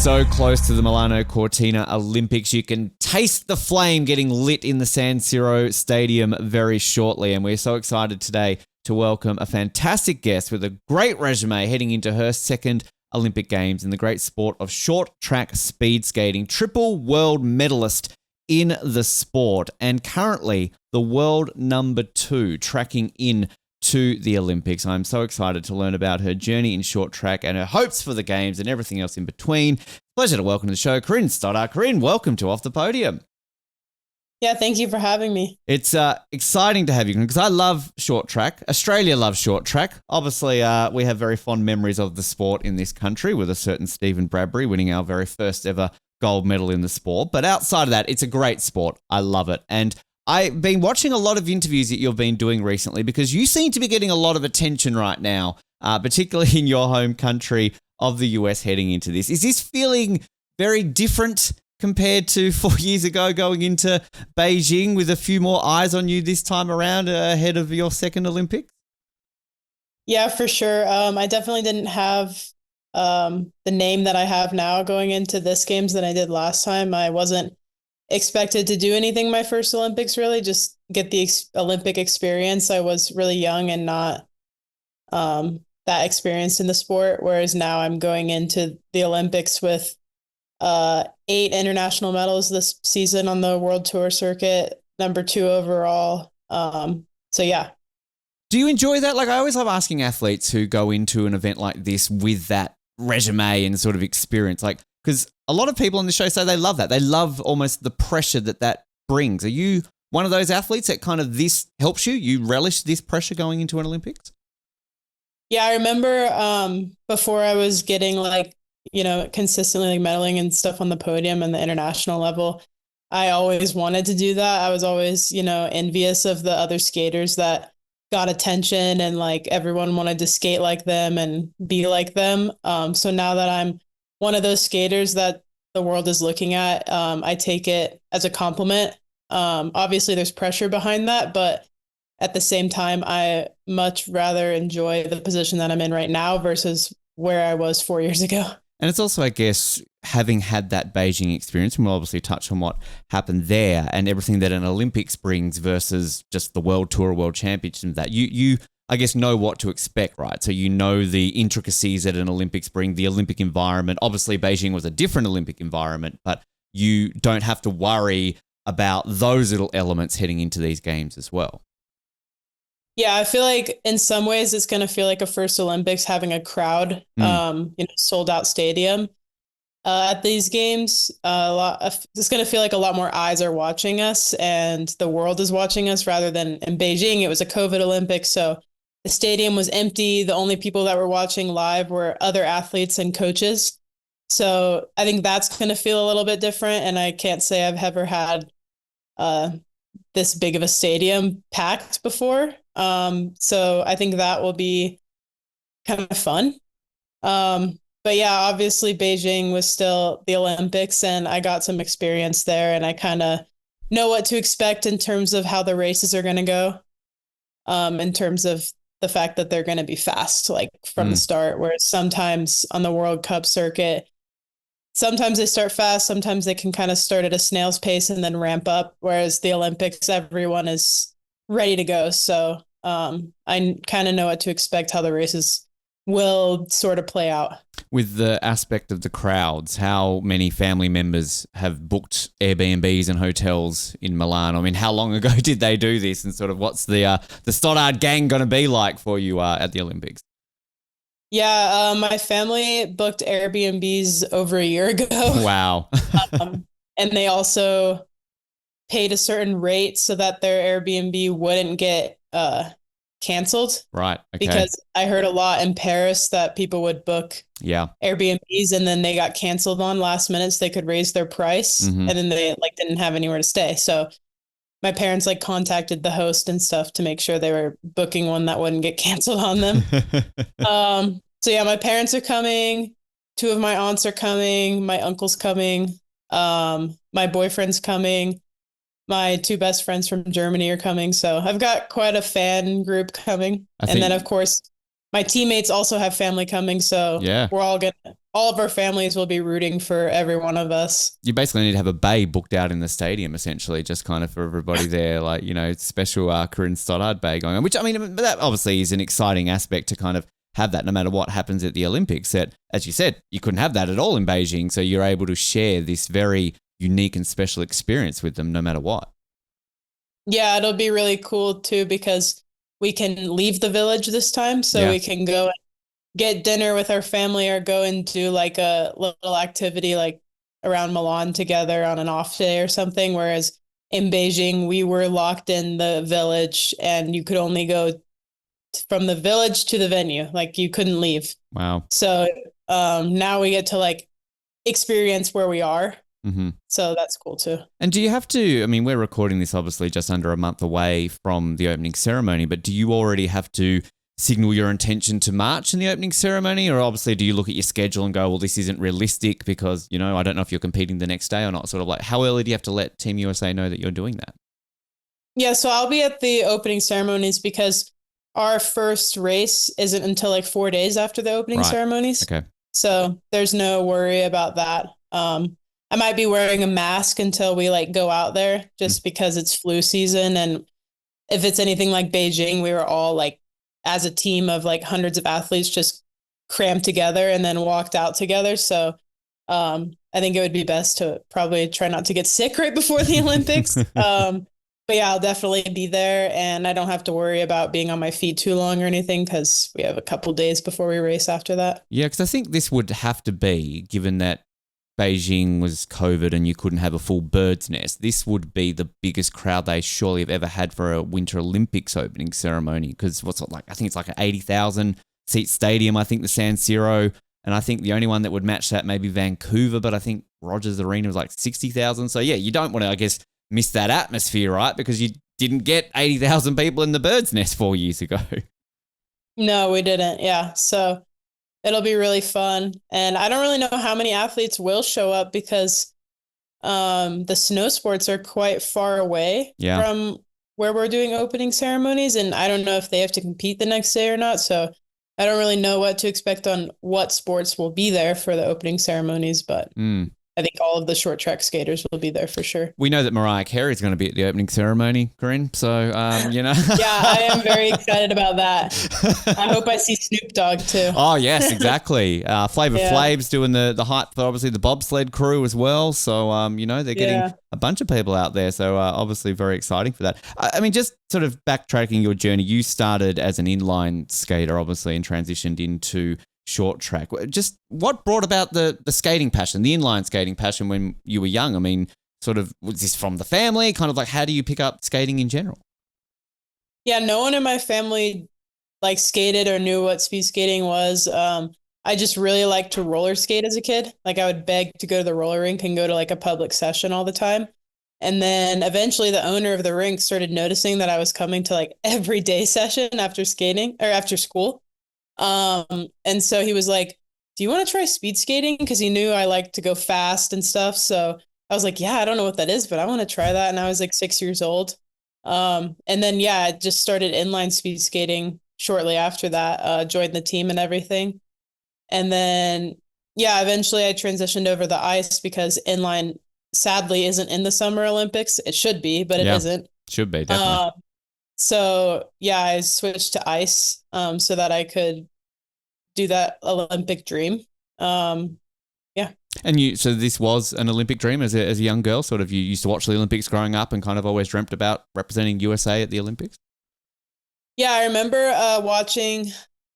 so close to the Milano Cortina Olympics. You can taste the flame getting lit in the San Siro Stadium very shortly. And we're so excited today to welcome a fantastic guest with a great resume heading into her second Olympic Games in the great sport of short track speed skating. Triple world medalist in the sport and currently the world number 2 tracking in to the Olympics. I'm so excited to learn about her journey in short track and her hopes for the Games and everything else in between. Pleasure to welcome to the show, Corinne Stoddard. Corinne, welcome to Off the Podium. Yeah, thank you for having me. It's exciting to have you because I love short track. Australia loves short track. Obviously, we have very fond memories of the sport in this country with a certain Stephen Bradbury winning our very first ever gold medal in the sport. But outside of that, it's a great sport. I love it. And I've been watching a lot of interviews that you've been doing recently because you seem to be getting a lot of attention right now, particularly in your home country of the US heading into this. Is this feeling very different compared to 4 years ago going into Beijing with a few more eyes on you this time around ahead of your second Olympics? Yeah, for sure. I definitely didn't have the name that I have now going into this Games that I did last time. I wasn't expected to do anything my first Olympics, really, just get the Olympic experience. I was really young and not that experienced in the sport, whereas now I'm going into the Olympics with 8 international medals this season on the World Tour circuit, number 2 overall. So yeah. Do you enjoy that? Like, I always love asking athletes who go into an event like this with that resume and sort of experience, like, because a lot of people on the show say they love that. They love almost the pressure that brings. Are you one of those athletes that kind of this helps you? You relish this pressure going into an Olympics? Yeah, I remember before I was getting consistently medaling and stuff on the podium and the international level, I always wanted to do that. I was always, envious of the other skaters that got attention and like everyone wanted to skate like them and be like them. So now that I'm one of those skaters that the world is looking at, I take it as a compliment. Obviously there's pressure behind that, but at the same time, I much rather enjoy the position that I'm in right now versus where I was 4 years ago. And it's also, I guess, having had that Beijing experience, and we'll obviously touch on what happened there and everything that an Olympics brings versus just the World Tour, World Championship, that you I guess, know what to expect, right? So you know the intricacies that an Olympics bring, the Olympic environment. Obviously, Beijing was a different Olympic environment, but you don't have to worry about those little elements heading into these games as well. Yeah, I feel like in some ways it's going to feel like a first Olympics having a crowd, sold out stadium at these games. It's going to feel like a lot more eyes are watching us and the world is watching us rather than in Beijing. It was a COVID Olympics, so the stadium was empty. The only people that were watching live were other athletes and coaches. So I think that's going to feel a little bit different. And I can't say I've ever had this big of a stadium packed before. So I think that will be kind of fun. But yeah, obviously Beijing was still the Olympics and I got some experience there and I kind of know what to expect in terms of how the races are going to go. In terms of the fact that they're going to be fast, like from the start, whereas sometimes on the World Cup circuit, sometimes they start fast, sometimes they can kind of start at a snail's pace and then ramp up. Whereas the Olympics, everyone is ready to go. So I kind of know what to expect, how the races will sort of play out. With the aspect of the crowds, how many family members have booked Airbnbs and hotels in Milan? I mean, how long ago did they do this? And sort of what's the Stoddard gang going to be like for you at the Olympics? Yeah, my family booked Airbnbs over a year ago. Wow. And they also paid a certain rate so that their Airbnb wouldn't get canceled. Right. Okay. Because I heard a lot in Paris that people would book Airbnbs and then they got canceled on last minute so they could raise their price and then they didn't have anywhere to stay. So my parents contacted the host and stuff to make sure they were booking one that wouldn't get canceled on them. So yeah, my parents are coming. 2 of my aunts are coming. My uncle's coming. My boyfriend's coming. My 2 best friends from Germany are coming. So I've got quite a fan group coming. And then, of course, my teammates also have family coming. So we're all going to all of our families will be rooting for every one of us. You basically need to have a bay booked out in the stadium, essentially, just kind of for everybody there, like, special Corinne Stoddard bay going on, which, I mean, that obviously is an exciting aspect to kind of have that no matter what happens at the Olympics. That, as you said, you couldn't have that at all in Beijing, so you're able to share this very unique and special experience with them no matter what. Yeah, it'll be really cool too because we can leave the village this time, so we can go and get dinner with our family or go and do like a little activity like around Milan together on an off day or something. Whereas in Beijing, we were locked in the village and you could only go from the village to the venue. Like you couldn't leave. Wow. So now we get to like experience where we are. Mm-hmm. So that's cool too. And do you have to, I mean, we're recording this obviously just under a month away from the opening ceremony, but do you already have to signal your intention to march in the opening ceremony? Or obviously do you look at your schedule and go, well, this isn't realistic because, I don't know if you're competing the next day or not? Sort of like, how early do you have to let Team USA know that you're doing that? Yeah, so I'll be at the opening ceremonies because our first race isn't until like 4 days after the opening ceremonies. Okay. So there's no worry about that. I might be wearing a mask until we like go out there just because it's flu season. And if it's anything like Beijing, we were all like as a team of like hundreds of athletes just crammed together and then walked out together. So I think it would be best to probably try not to get sick right before the Olympics. But yeah, I'll definitely be there and I don't have to worry about being on my feet too long or anything because we have a couple days before we race after that. Yeah, because I think this would have to be, given that Beijing was COVID and you couldn't have a full bird's nest, this would be the biggest crowd they surely have ever had for a Winter Olympics opening ceremony because what's it like? I think it's like an 80,000 seat stadium, I think the San Siro, and I think the only one that would match that may be Vancouver, but I think Rogers Arena was like 60,000. So yeah, you don't want to, I guess, miss that atmosphere, right? Because you didn't get 80,000 people in the bird's nest 4 years ago. No, we didn't. Yeah. So it'll be really fun. And I don't really know how many athletes will show up because the snow sports are quite far away from where we're doing opening ceremonies. And I don't know if they have to compete the next day or not. So I don't really know what to expect on what sports will be there for the opening ceremonies, but I think all of the short track skaters will be there for sure. We know that Mariah Carey is going to be at the opening ceremony, Corinne. So, Yeah, I am very excited about that. I hope I see Snoop Dogg too. Oh, yes, exactly. Flavor Flav's doing the hype for obviously the bobsled crew as well. So, they're getting a bunch of people out there. So, obviously very exciting for that. I mean, just sort of backtracking your journey, you started as an inline skater, obviously, and transitioned into short track. Just what brought about the skating passion, the inline skating passion when you were young? I mean, sort of, was this from the family? Kind of like, how do you pick up skating in general? Yeah, no one in my family like skated or knew what speed skating was. I just really liked to roller skate as a kid. Like I would beg to go to the roller rink and go to like a public session all the time. And then eventually the owner of the rink started noticing that I was coming to like every day session after skating or after school. And so he was like, do you want to try speed skating? Because he knew I liked to go fast and stuff. So I was like, yeah, I don't know what that is, but I want to try that. And I was like 6 years old. And then, I just started inline speed skating shortly after that, joined the team and everything. And then, eventually I transitioned over the ice because inline sadly isn't in the Summer Olympics. It should be, but it isn't. Should be, definitely. So I switched to ice so that I could do that Olympic dream. And so this was an Olympic dream as a young girl, sort of you used to watch the Olympics growing up and kind of always dreamt about representing USA at the Olympics? Yeah, I remember watching,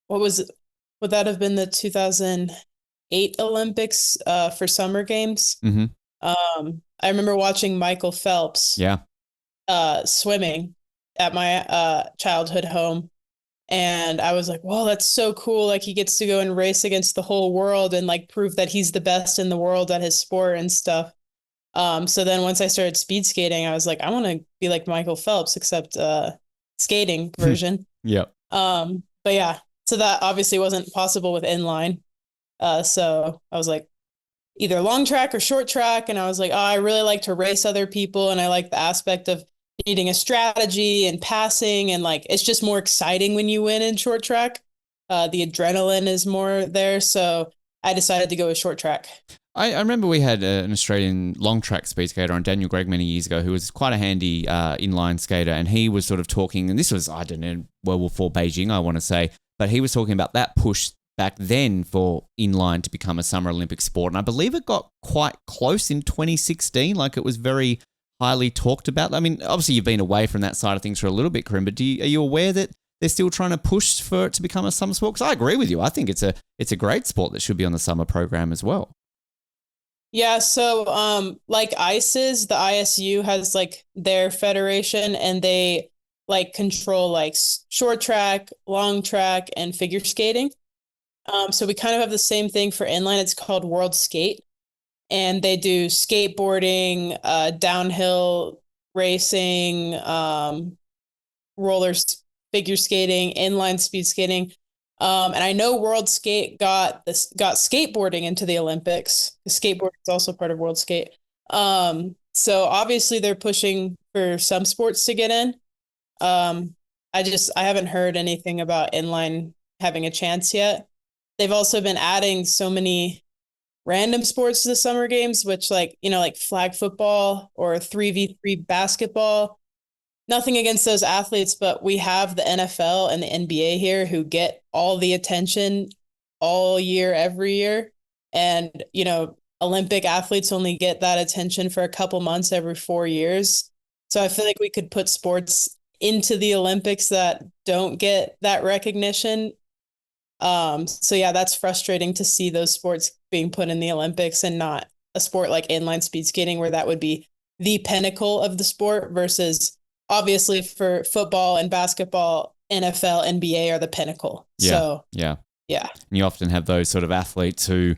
would that have been the 2008 Olympics for Summer Games? Mm-hmm. I remember watching Michael Phelps swimming at my childhood home. And I was like, whoa, that's so cool. Like he gets to go and race against the whole world and like prove that he's the best in the world at his sport and stuff. So then once I started speed skating, I was like, I want to be like Michael Phelps, except skating version. So that obviously wasn't possible with inline. So I was like, either long track or short track. And I was like, I really like to race other people. And I like the aspect of needing a strategy and passing. And like, it's just more exciting when you win in short track. The adrenaline is more there. So I decided to go with short track. I remember we had an Australian long track speed skater on Daniel Gregg many years ago who was quite a handy inline skater, and he was sort of talking, and this was, I don't know, well before Beijing, I want to say, but he was talking about that push back then for inline to become a Summer Olympic sport, and I believe it got quite close in 2016, like it was very highly talked about. I mean, obviously you've been away from that side of things for a little bit, Corinne, but are you aware that they're still trying to push for it to become a summer sport? Because I agree with you. I think it's a great sport that should be on the summer program as well. Yeah, so like ICES, the ISU has like their federation, and they like control like short track, long track, and figure skating. So we kind of have the same thing for inline. It's called World Skate, and they do skateboarding, downhill racing, rollers, figure skating, inline speed skating. And I know World Skate got skateboarding into the Olympics. The skateboarding is also part of World Skate. So obviously they're pushing for some sports to get in. I haven't heard anything about inline having a chance yet. They've also been adding so many random sports to the summer games, which like flag football or 3v3 basketball. Nothing against those athletes, but we have the NFL and the NBA here who get all the attention all year, every year. And, Olympic athletes only get that attention for a couple months every 4 years. So I feel like we could put sports into the Olympics that don't get that recognition. So yeah, that's frustrating to see those sports being put in the Olympics and not a sport like inline speed skating, where that would be the pinnacle of the sport, versus obviously for football and basketball, NFL, NBA are the pinnacle. Yeah. So yeah. And you often have those sort of athletes who,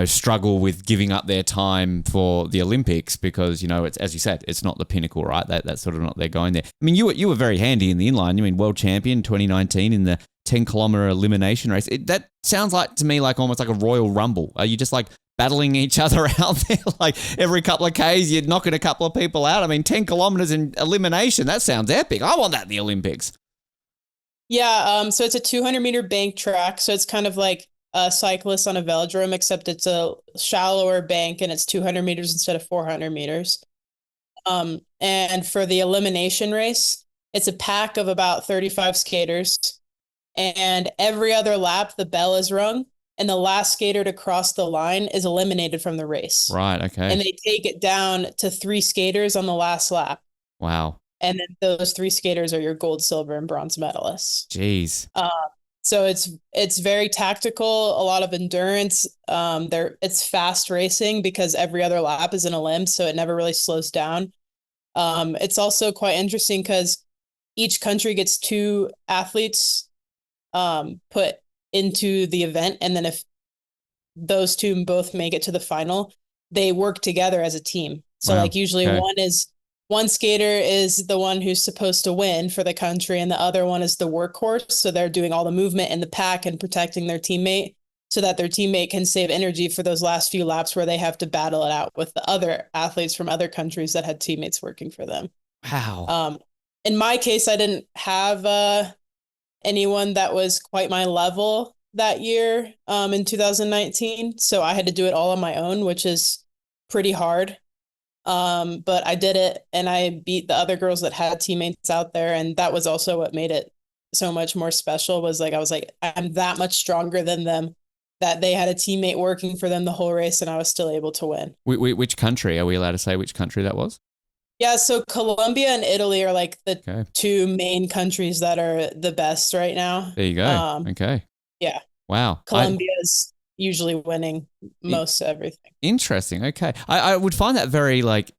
struggle with giving up their time for the Olympics because, it's, as you said, it's not the pinnacle, right? That's sort of not they're going there. I mean, you were very handy in the inline. You mean world champion 2019 in the 10-kilometer elimination race. That sounds like to me like almost like a Royal Rumble. Are you just like battling each other out there? Like every couple of Ks, you're knocking a couple of people out. I mean, 10 kilometers in elimination, that sounds epic. I want that in the Olympics. Yeah, so it's a 200-meter bank track. So it's kind of like a cyclist on a velodrome, except it's a shallower bank and it's 200 meters instead of 400 meters. And for the elimination race, it's a pack of about 35 skaters. And every other lap, the bell is rung, and the last skater to cross the line is eliminated from the race. Right, okay. And they take it down to 3 skaters on the last lap. Wow. And then those 3 skaters are your gold, silver, and bronze medalists. Jeez. So it's very tactical, a lot of endurance. It's fast racing because every other lap is in a limb, so it never really slows down. It's also quite interesting because each country gets 2 athletes put into the event, and then if those 2 both make it to the final, they work together as a team. So like usually one skater is the one who's supposed to win for the country, and the other one is the workhorse. So they're doing all the movement in the pack and protecting their teammate so that their teammate can save energy for those last few laps where they have to battle it out with the other athletes from other countries that had teammates working for them. Wow. In my case, I didn't have anyone that was quite my level that year in 2019. So I had to do it all on my own, which is pretty hard. But I did it, and I beat the other girls that had teammates out there. And that was also what made it so much more special, was like, I was like, I'm that much stronger than them, that they had a teammate working for them the whole race, and I was still able to win. Which country? Are we allowed to say which country that was? Yeah, so Colombia and Italy are like the 2 main countries that are the best right now. There you go. Okay. Yeah. Wow. Colombia's usually winning most everything. Interesting. Okay. I would find that very like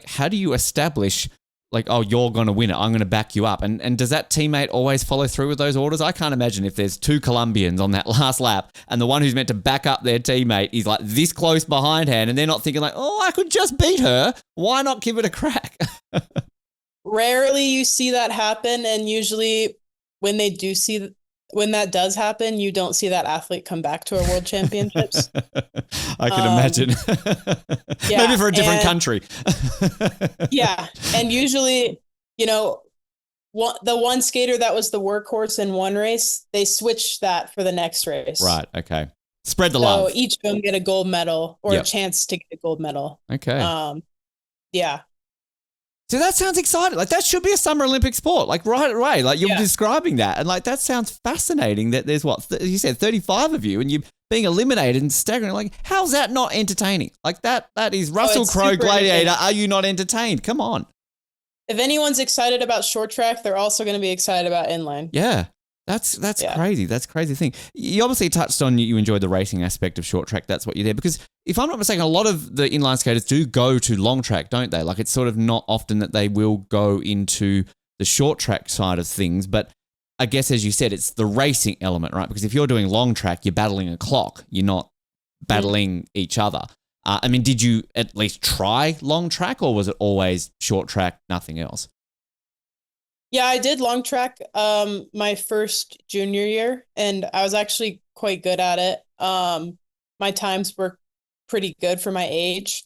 how do you establish like, oh, you're going to win it, I'm going to back you up. And does that teammate always follow through with those orders? I can't imagine if there's 2 Colombians on that last lap and the one who's meant to back up their teammate is like this close behind hand, and they're not thinking like, oh, I could just beat her. Why not give it a crack? Rarely you see that happen. And usually when that does happen, you don't see that athlete come back to our world championships. I can imagine. Yeah, maybe for a different country. Yeah. And usually, the one skater that was the workhorse in one race, they switch that for the next race. Right. Okay. Spread the So love. each of them get a gold medal or a Yep. chance to get a gold medal. Okay. Yeah. So that sounds exciting. Like that should be a Summer Olympic sport. Like right away, like you're describing that, and like that sounds fascinating. That there's you said 35 of you, and you being eliminated and staggering. Like how's that not entertaining? Like that is Russell Crowe Gladiator. Are you not entertained? Come on. If anyone's excited about short track, they're also going to be excited about inline. Yeah. That's crazy. That's a crazy thing. You obviously touched on you enjoyed the racing aspect of short track. That's what you're there. Because if I'm not mistaken, a lot of the inline skaters do go to long track, don't they? Like it's sort of not often that they will go into the short track side of things. But I guess, as you said, it's the racing element, right? Because if you're doing long track, you're battling a clock. You're not battling each other. I mean, did you at least try long track, or was it always short track, nothing else? Yeah, I did long track my first junior year, and I was actually quite good at it. My times were pretty good for my age.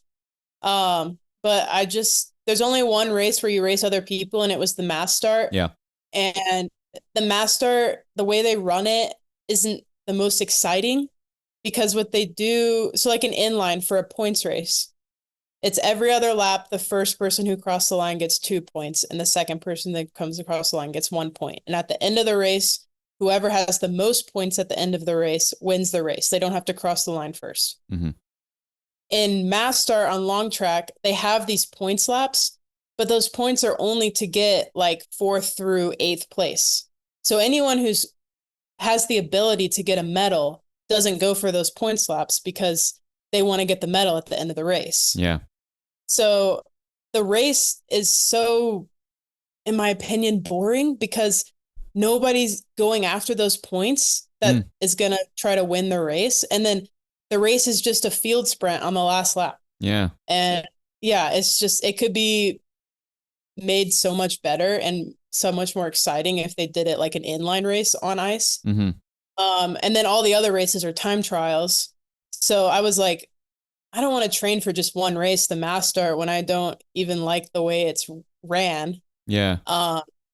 But there's only one race where you race other people, and it was the mass start. Yeah. And the mass start, the way they run it isn't the most exciting because what they do, so like an inline for a points race, it's every other lap, the first person who crossed the line gets 2 points, and the second person that comes across the line gets 1 point. And at the end of the race, whoever has the most points at the end of the race wins the race. They don't have to cross the line first. Mm-hmm. In mass start on long track, they have these points laps, but those points are only to get like 4th through 8th place. So anyone who's has the ability to get a medal doesn't go for those points laps because they want to get the medal at the end of the race. Yeah. So the race is so, in my opinion, boring because nobody's going after those points that is going to try to win the race. And then the race is just a field sprint on the last lap. Yeah. And yeah, it could be made so much better and so much more exciting if they did it like an inline race on ice. Mm-hmm. And then all the other races are time trials. So I was like, I don't want to train for just one race, the mass start, when I don't even like the way it's ran. Yeah.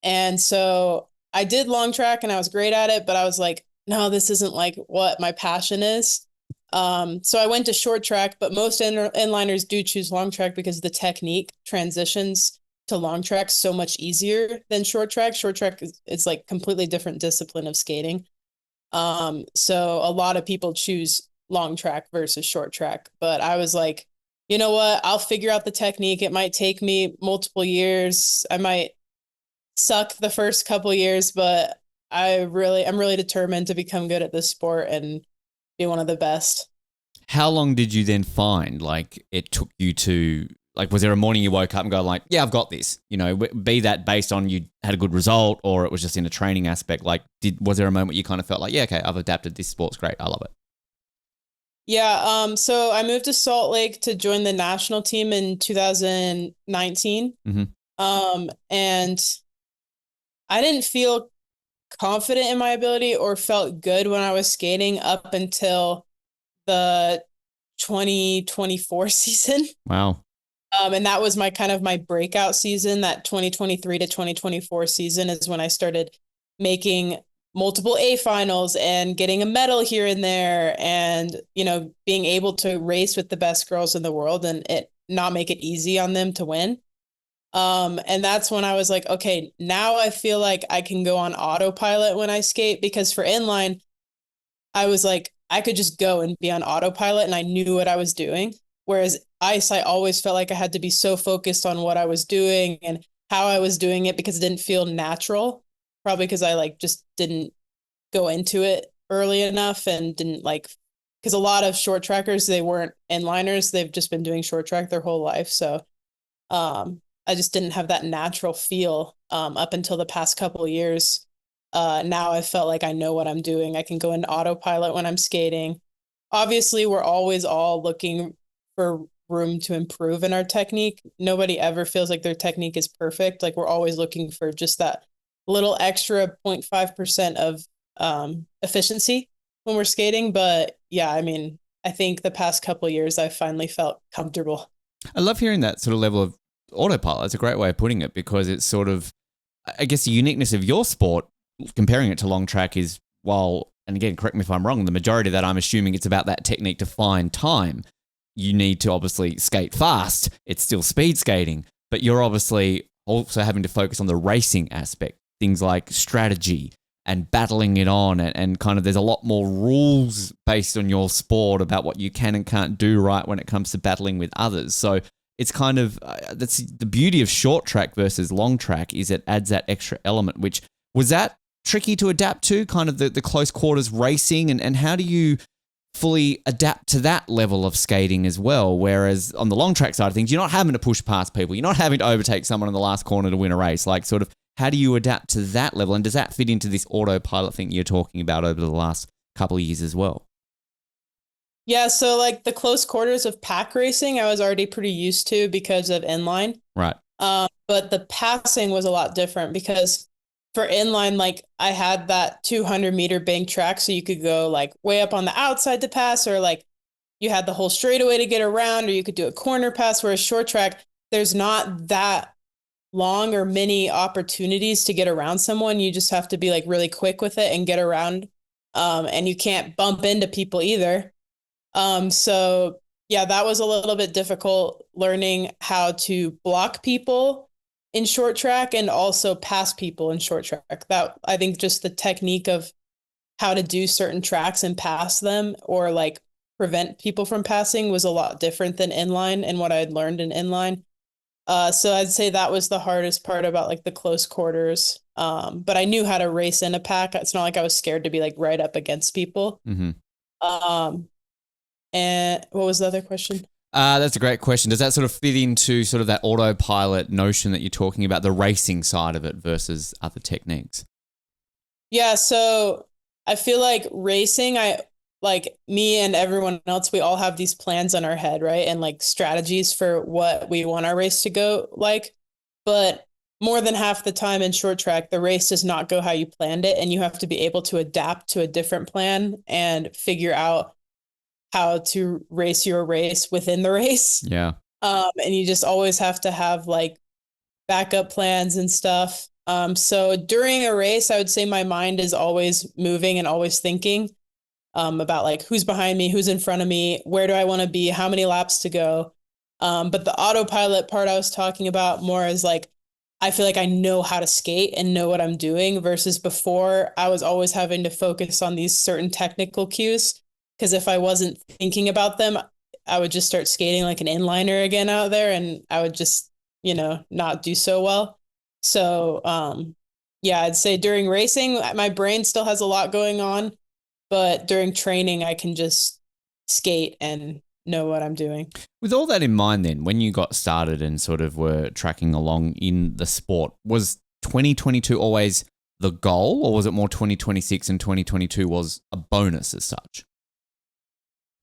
And so I did long track and I was great at it, but I was like, no, this isn't like what my passion is. So I went to short track, but most inliners do choose long track because the technique transitions to long track so much easier than short track. Short track is like completely different discipline of skating. So a lot of people choose long track versus short track, but I was like, you know what? I'll figure out the technique. It might take me multiple years. I might suck the first couple years, but I'm really determined to become good at this sport and be one of the best. How long did you then find like it took you to, like, was there a morning you woke up and go like, yeah, I've got this, you know, be that based on you had a good result or it was just in a training aspect? Like, was there a moment you kind of felt like, yeah, okay, I've adapted, this sport's great, I love it? Yeah. So I moved to Salt Lake to join the national team in 2019. Mm-hmm. And I didn't feel confident in my ability or felt good when I was skating up until the 2024 season. Wow. And that was my breakout season. That 2023 to 2024 season is when I started making multiple A finals and getting a medal here and there and, you know, being able to race with the best girls in the world and it not make it easy on them to win. And that's when I was like, okay, now I feel like I can go on autopilot when I skate, because for inline, I was like, I could just go and be on autopilot and I knew what I was doing. Whereas ice, I always felt like I had to be so focused on what I was doing and how I was doing it because it didn't feel natural. Probably because I like just didn't go into it early enough and didn't like, because a lot of short trackers, they weren't inliners. They've just been doing short track their whole life. So I just didn't have that natural feel up until the past couple of years. Now I felt like I know what I'm doing. I can go into autopilot when I'm skating. Obviously, we're always all looking for room to improve in our technique. Nobody ever feels like their technique is perfect. Like we're always looking for just that little extra 0.5% of efficiency when we're skating. But yeah, I mean, I think the past couple of years, I finally felt comfortable. I love hearing that sort of level of autopilot. It's a great way of putting it because it's sort of, I guess the uniqueness of your sport, comparing it to long track is while and again, correct me if I'm wrong, the majority of that, I'm assuming it's about that technique to find time. You need to obviously skate fast. It's still speed skating, but you're obviously also having to focus on the racing aspect, things like strategy and battling it on, and kind of there's a lot more rules based on your sport about what you can and can't do right when it comes to battling with others. So it's kind of, that's the beauty of short track versus long track, is it adds that extra element, which was that tricky to adapt to, kind of the close quarters racing, and how do you fully adapt to that level of skating as well? Whereas on the long track side of things, you're not having to push past people. You're not having to overtake someone in the last corner to win a race. Like, sort of, how do you adapt to that level? And does that fit into this autopilot thing you're talking about over the last couple of years as well? Yeah, so like the close quarters of pack racing, I was already pretty used to because of inline. Right. But the passing was a lot different because for inline, like I had that 200-meter bank track, so you could go like way up on the outside to pass, or like you had the whole straightaway to get around, or you could do a corner pass. Whereas short track, there's not that long or many opportunities to get around someone. You just have to be like really quick with it and get around. And you can't bump into people either. So yeah, that was a little bit difficult, learning how to block people in short track and also pass people in short track. That, I think, just the technique of how to do certain tracks and pass them, or like prevent people from passing, was a lot different than inline and what I had learned in inline. So I'd say that was the hardest part about like the close quarters. But I knew how to race in a pack. It's not like I was scared to be like right up against people. Mm-hmm. And what was the other question? That's a great question. Does that sort of fit into sort of that autopilot notion that you're talking about, the racing side of it versus other techniques? Yeah, so I feel like racing, like me and everyone else, we all have these plans in our head, right? And like strategies for what we want our race to go like. But more than half the time in short track, the race does not go how you planned it. And you have to be able to adapt to a different plan and figure out how to race your race within the race. Yeah. And you just always have to have like backup plans and stuff. So during a race, I would say my mind is always moving and always thinking about like who's behind me, who's in front of me, where do I want to be, how many laps to go. But the autopilot part I was talking about more is like, I feel like I know how to skate and know what I'm doing, versus before I was always having to focus on these certain technical cues. Because if I wasn't thinking about them, I would just start skating like an inliner again out there, and I would just, not do so well. So, yeah, I'd say during racing, my brain still has a lot going on, but during training, I can just skate and know what I'm doing. With all that in mind then, when you got started and sort of were tracking along in the sport, was 2022 always the goal, or was it more 2026 and 2022 was a bonus as such?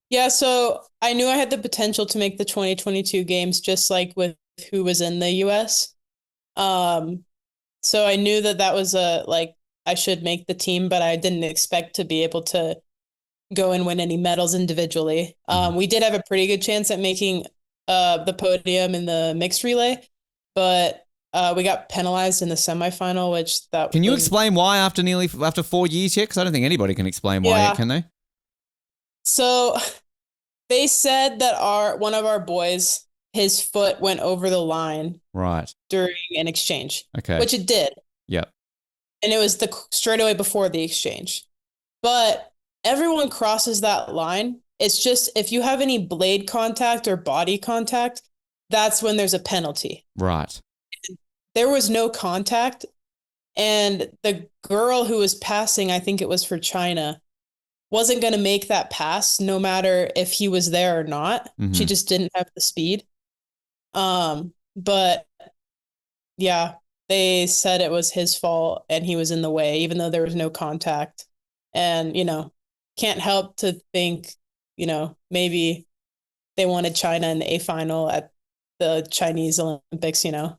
Yeah, so I knew I had the potential to make the 2022 games, just like with who was in the US. So I knew that was I should make the team, but I didn't expect to be able to go and win any medals individually. We did have a pretty good chance at making the podium in the mixed relay, but we got penalized in the semifinal, Can you explain why after 4 years yet? Because I don't think anybody can explain why yet, can they? So they said that one of our boys, his foot went over the line right during an exchange. Okay. Which it did. Yep. And it was the straightaway before the exchange. But everyone crosses that line. It's just if you have any blade contact or body contact, that's when there's a penalty. Right. There was no contact. And the girl who was passing, I think it was for China, wasn't going to make that pass no matter if he was there or not. Mm-hmm. She just didn't have the speed. But yeah, they said it was his fault and he was in the way, even though there was no contact. And, can't help to think, maybe they wanted China in the A final at the Chinese Olympics, Yep.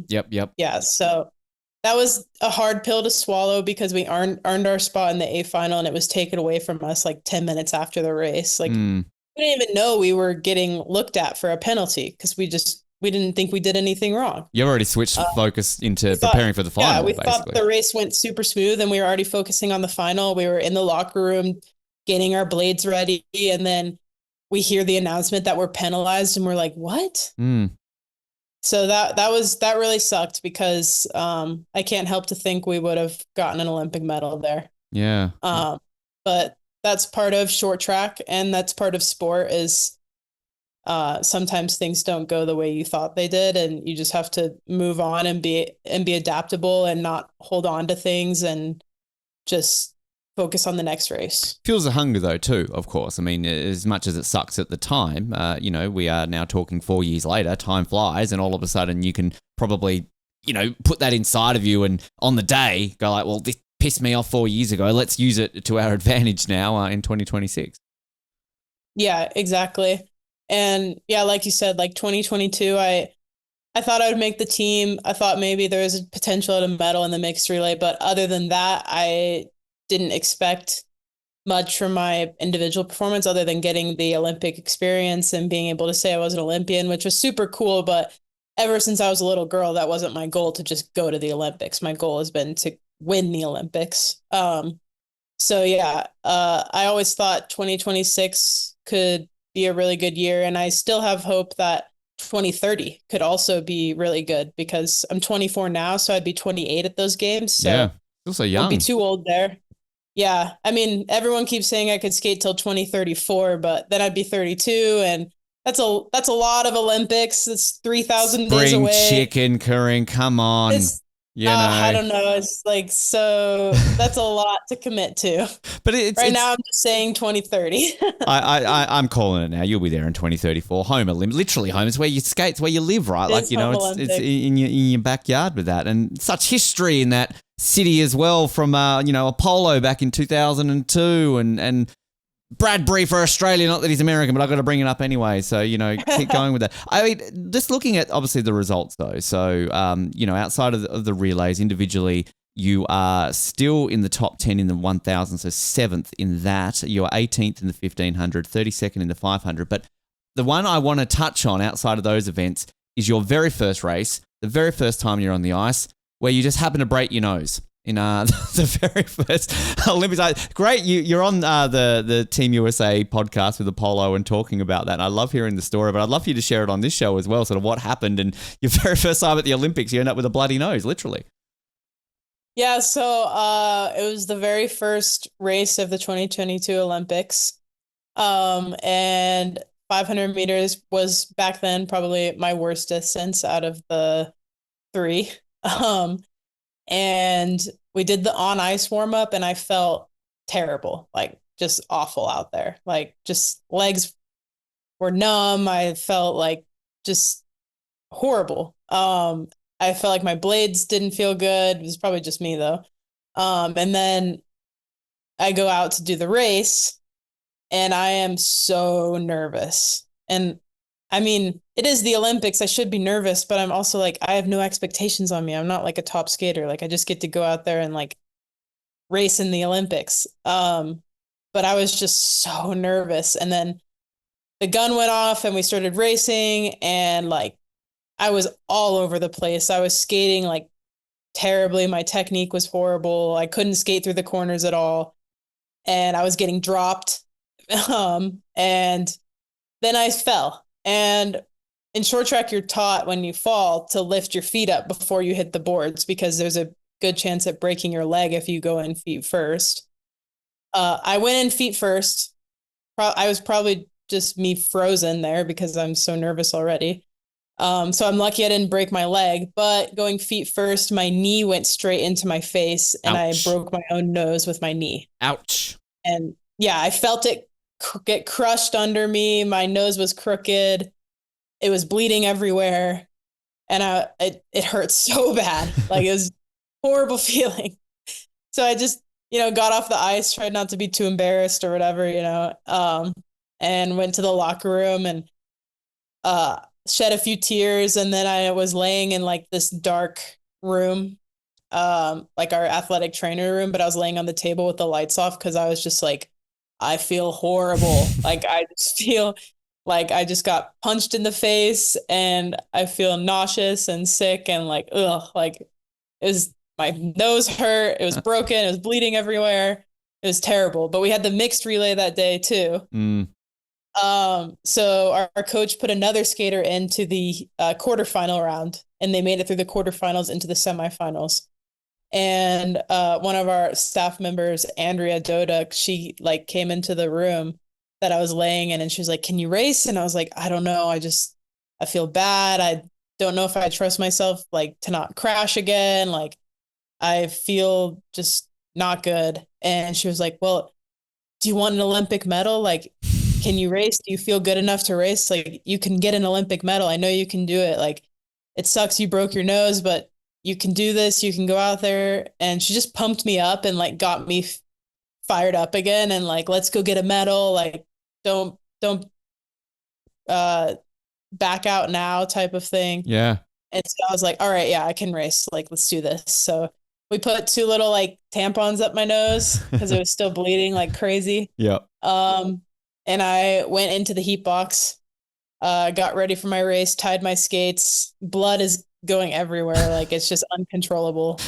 Yep. Yeah. So that was a hard pill to swallow because we earned our spot in the A final, and it was taken away from us like 10 minutes after the race. Like we didn't even know we were getting looked at for a penalty because we just we didn't think we did anything wrong. You already switched focus into preparing for the final. Yeah, we basically thought the race went super smooth, and we were already focusing on the final. We were in the locker room getting our blades ready, and then we hear the announcement that we're penalized, and we're like, "What?" So that really sucked, because I can't help to think we would have gotten an Olympic medal there. Yeah. But that's part of short track, and that's part of sport, is sometimes things don't go the way you thought they did, and you just have to move on and be adaptable and not hold on to things, and just focus on the next race. Fuels the hunger, though, too, of course. I mean, as much as it sucks at the time, we are now talking 4 years later, time flies, and all of a sudden you can probably, put that inside of you, and on the day go like, well, this pissed me off 4 years ago. Let's use it to our advantage now in 2026. Yeah, exactly. And yeah, like you said, like 2022, I thought I would make the team. I thought maybe there was a potential at a medal in the mixed relay, but other than that, I didn't expect much from my individual performance, other than getting the Olympic experience and being able to say I was an Olympian, which was super cool. But ever since I was a little girl, that wasn't my goal, to just go to the Olympics. My goal has been to win the Olympics. So yeah, I always thought 2026 could be a really good year, and I still have hope that 2030 could also be really good, because I'm 24 now, so I'd be 28 at those games. So yeah, still so young. I'll be too old there. Yeah, I mean, everyone keeps saying I could skate till 2034, but then I'd be 32, and that's a lot of Olympics. It's 3,000 days away. Spring chicken, Corinne, come on. I don't know. It's like, so that's a lot to commit to. But now I'm just saying 2030. I'm calling it now. You'll be there in 2034. Home Olympics, literally home. It's where you skate. It's where you live, right? Like, it's in your backyard with that, and such history in that city as well. From Apollo back in 2002, and Bradbury for Australia. Not that he's American, but I've got to bring it up anyway. So, keep going with that. I mean, just looking at obviously the results though. So, outside of the relays individually, you are still in the top 10 in the 1,000, so 7th in that. You're 18th in the 1,500, 32nd in the 500. But the one I want to touch on outside of those events is your very first race, the very first time you're on the ice, where you just happen to break your nose in the very first Olympics. Great, you're on the Team USA podcast with Apollo and talking about that. And I love hearing the story, but I'd love for you to share it on this show as well, sort of what happened, and your very first time at the Olympics, you end up with a bloody nose, literally. Yeah, so it was the very first race of the 2022 Olympics. And 500 meters was back then probably my worst distance out of the three. And we did the on ice warm up, and I felt terrible, like just awful out there. Like, just legs were numb. I felt like just horrible. I felt like my blades didn't feel good. It was probably just me though. And then I go out to do the race, and I am so nervous. And I mean, it is the Olympics. I should be nervous, but I'm also like, I have no expectations on me. I'm not like a top skater. Like, I just get to go out there and like race in the Olympics. But I was just so nervous. And then the gun went off, and we started racing, and like, I was all over the place. I was skating like terribly. My technique was horrible. I couldn't skate through the corners at all. And I was getting dropped. And then I fell. And in short track, you're taught when you fall to lift your feet up before you hit the boards, because there's a good chance at breaking your leg if you go in feet first. I went in feet first. I was probably just me frozen there because I'm so nervous already. So I'm lucky I didn't break my leg, but going feet first, my knee went straight into my face, and Ouch. I broke my own nose with my knee. Ouch. And yeah, I felt it get crushed under me. My nose was crooked. It was bleeding everywhere. And it hurt so bad. Like, it was a horrible feeling. So I just, got off the ice, tried not to be too embarrassed or whatever, and went to the locker room and shed a few tears. And then I was laying in like this dark room, like our athletic trainer room, but I was laying on the table with the lights off, because I was just like, I feel horrible. Like, I just feel Like I just got punched in the face and I feel nauseous and sick and like, ugh, like it was, my nose hurt. It was broken. It was bleeding everywhere. It was terrible. But we had the mixed relay that day too. Mm. So our coach put another skater into the quarterfinal round, and they made it through the quarterfinals into the semifinals. And one of our staff members, Andrea Doduk, she like came into the room that I was laying in, and she was like, "Can you race?" And I was like, "I don't know. I feel bad. I don't know if I trust myself like to not crash again. Like I feel just not good." And she was like, "Well, do you want an Olympic medal? Like, can you race? Do you feel good enough to race? Like you can get an Olympic medal. I know you can do it. Like it sucks you broke your nose, but you can do this. You can go out there." And she just pumped me up and like got me fired up again and like, let's go get a medal. Like don't back out now type of thing. Yeah. And so I was like, all right, yeah, I can race. Like, let's do this. So we put 2 little like tampons up my nose because it was still bleeding like crazy. Yeah. And I went into the heat box, got ready for my race, tied my skates. Blood is going everywhere. Like it's just uncontrollable.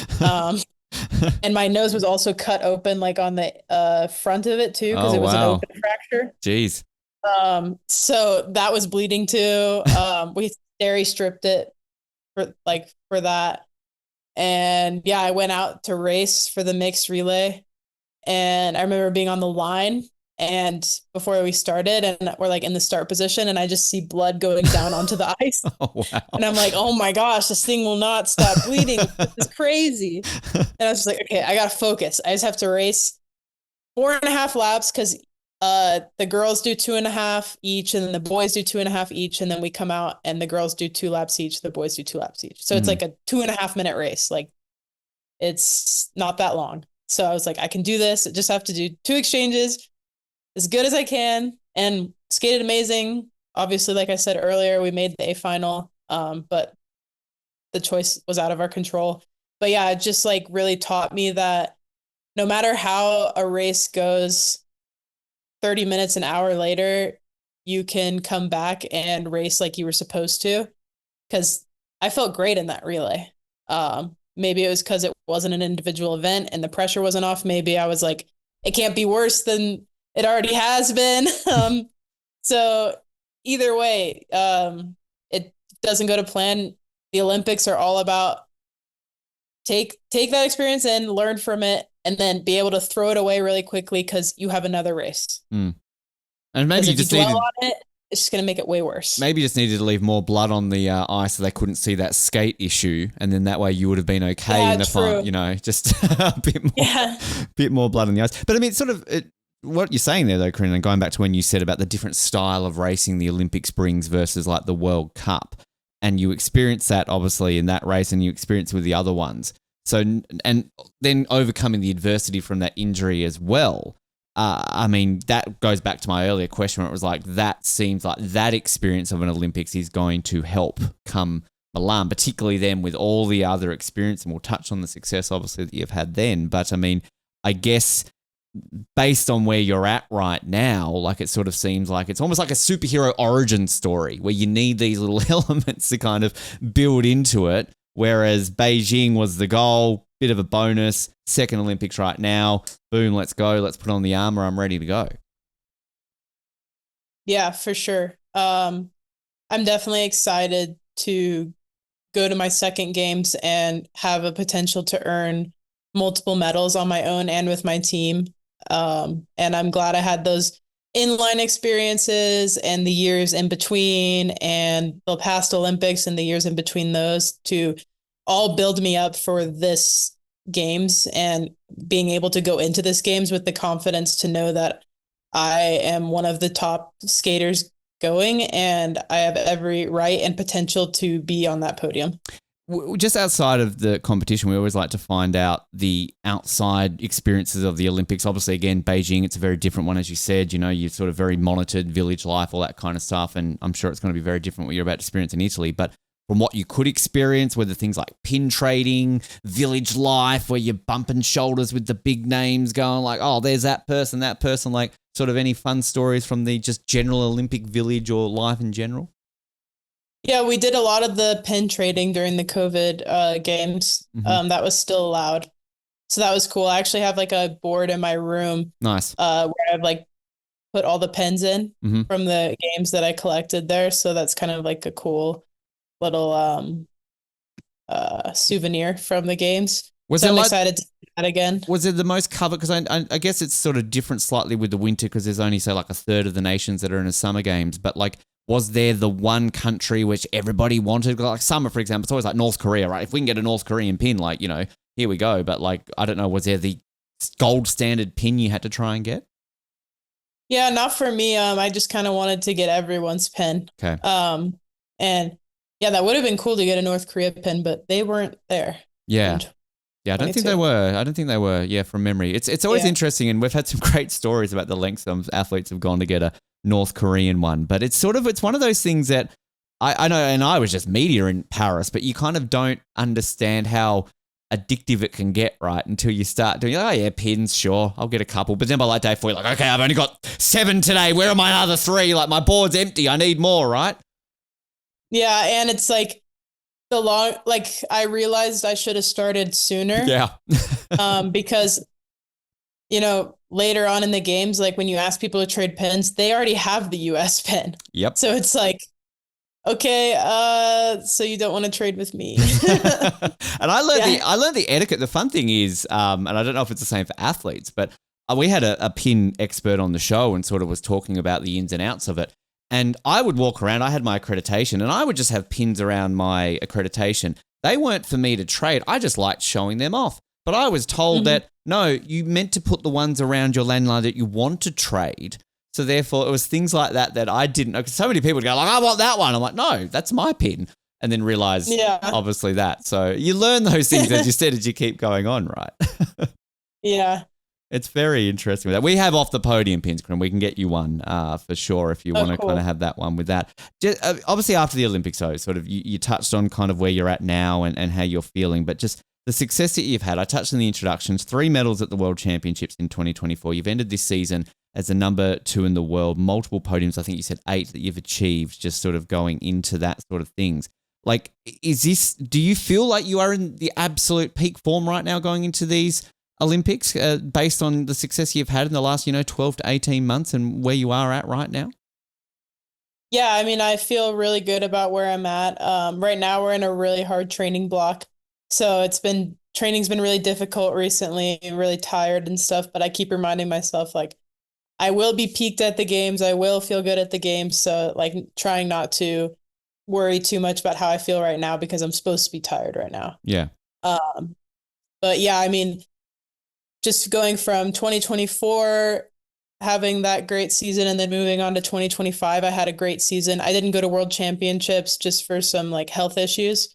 And my nose was also cut open like on the front of it too, because it was an open fracture. Jeez. So that was bleeding too. We steri stripped it for that. And yeah, I went out to race for the mixed relay. And I remember being on the line and before we started and we're like in the start position and I just see blood going down onto the ice. Oh, wow. And I'm like, oh my gosh, this thing will not stop bleeding. This is crazy. And I was just like, okay, I got to focus. I just have to race 4.5 laps because the girls do 2.5 each and then the boys do 2.5 each. And then we come out and the girls do 2 laps each. The boys do 2 laps each. So it's like a 2.5 minute race. Like it's not that long. So I was like, I can do this. I just have to do 2 exchanges as good as I can and skated amazing. Obviously, like I said earlier, we made the A final, but the choice was out of our control. But yeah, it just like really taught me that no matter how a race goes, 30 minutes, an hour later, you can come back and race like you were supposed to. Because I felt great in that relay. Maybe it was because it wasn't an individual event and the pressure wasn't off. Maybe I was like, it can't be worse than it already has been. So either way, it doesn't go to plan. The Olympics are all about take that experience and learn from it and then be able to throw it away really quickly because you have another race. And maybe you just dwell on it, it's just going to make it way worse. Maybe you just needed to leave more blood on the ice so they couldn't see that skate issue. And then that way you would have been okay in the front, you know, just a bit more blood on the ice. But I mean, sort of what you're saying there though, Corinne, and going back to when you said about the different style of racing the Olympics brings versus like the World Cup. And you experience that obviously in that race and you experience it with the other ones. So, and then overcoming the adversity from that injury as well. I mean, that goes back to my earlier question where it was like, that seems like that experience of an Olympics is going to help come Milan, particularly then with all the other experience. And we'll touch on the success, obviously, that you've had then. But I mean, I guess based on where you're at right now, like it sort of seems like it's almost like a superhero origin story where you need these little elements to kind of build into it. Whereas Beijing was the goal, bit of a bonus, second Olympics right now. Boom, let's go. Let's put on the armor. I'm ready to go. Yeah, for sure. I'm definitely excited to go to my second games and have a potential to earn multiple medals on my own and with my team. And I'm glad I had those inline experiences and the years in between and the past Olympics and the years in between those to all build me up for this games and being able to go into this games with the confidence to know that I am one of the top skaters going and I have every right and potential to be on that podium. Just outside of the competition, we always like to find out the outside experiences of the Olympics. Obviously, again, Beijing, it's a very different one, as you said. You know, you're sort of very monitored, village life, all that kind of stuff. And I'm sure it's going to be very different what you're about to experience in Italy. But from what you could experience, whether things like pin trading, village life, where you're bumping shoulders with the big names going like, oh, there's that person, like sort of any fun stories from the just general Olympic village or life in general? Yeah, we did a lot of the pin trading during the COVID games. That was still allowed. So that was cool. I actually have like a board in my room. Nice. Where I've like put all the pins in from the games that I collected there. So that's kind of like a cool little souvenir from the games. I'm excited to see that again. Was it the most covered? Because I guess it's sort of different slightly with the winter because there's only, say, like a third of the nations that are in the summer games. But like, was there the one country which everybody wanted? Like summer, for example, it's always like North Korea, right? If we can get a North Korean pin, like, you know, here we go. But like, I don't know, was there the gold standard pin you had to try and get? Yeah, not for me. I just kind of wanted to get everyone's pin. Okay. And yeah, that would have been cool to get a North Korea pin, but they weren't there. Yeah. Yeah, I don't think they were. Yeah, from memory. It's always interesting, and we've had some great stories about the lengths some athletes have gone to get a North Korean one. But it's one of those things that I know, and I was just media in Paris, but you kind of don't understand how addictive it can get, right? Until you start doing, oh yeah, pins, sure, I'll get a couple. But then by like day 4, you're like, okay, I've only got 7 today. Where are my other 3? Like my board's empty. I need more, right? Yeah, and it's like I realized I should have started sooner. Yeah. Because, you know, later on in the games, like when you ask people to trade pins, they already have the US pin. Yep. So it's like, okay, so you don't want to trade with me. And I learned the etiquette. The fun thing is, and I don't know if it's the same for athletes, but we had a pin expert on the show and sort of was talking about the ins and outs of it. And I would walk around, I had my accreditation, and I would just have pins around my accreditation. They weren't for me to trade. I just liked showing them off. But I was told that, no, you meant to put the ones around your landline that you want to trade. So therefore, it was things like that I didn't know. Because so many people would go like, I want that one. I'm like, no, that's my pin. And then realize, obviously that. So you learn those things, as you said, as you keep going on, right? Yeah. It's very interesting with that. We have off the podium pins, Corinne. We can get you one for sure if you want to kind of have that one with that. Just, obviously, after the Olympics, though, sort of you touched on kind of where you're at now and how you're feeling, but just the success that you've had. I touched on the introductions, 3 medals at the World Championships in 2024. You've ended this season as the number 2 in the world, multiple podiums. I think you said 8 that you've achieved just sort of going into that sort of things. Like, do you feel like you are in the absolute peak form right now going into these Olympics based on the success you've had in the last, 12 to 18 months and where you are at right now? Yeah, I mean, I feel really good about where I'm at. Right now, we're in a really hard training block. So training's been really difficult recently, really tired and stuff, but I keep reminding myself, like, I will be peaked at the games. I will feel good at the games. So, like, trying not to worry too much about how I feel right now because I'm supposed to be tired right now. Yeah. But yeah, I mean, just going from 2024, having that great season and then moving on to 2025, I had a great season. I didn't go to World Championships just for some like health issues.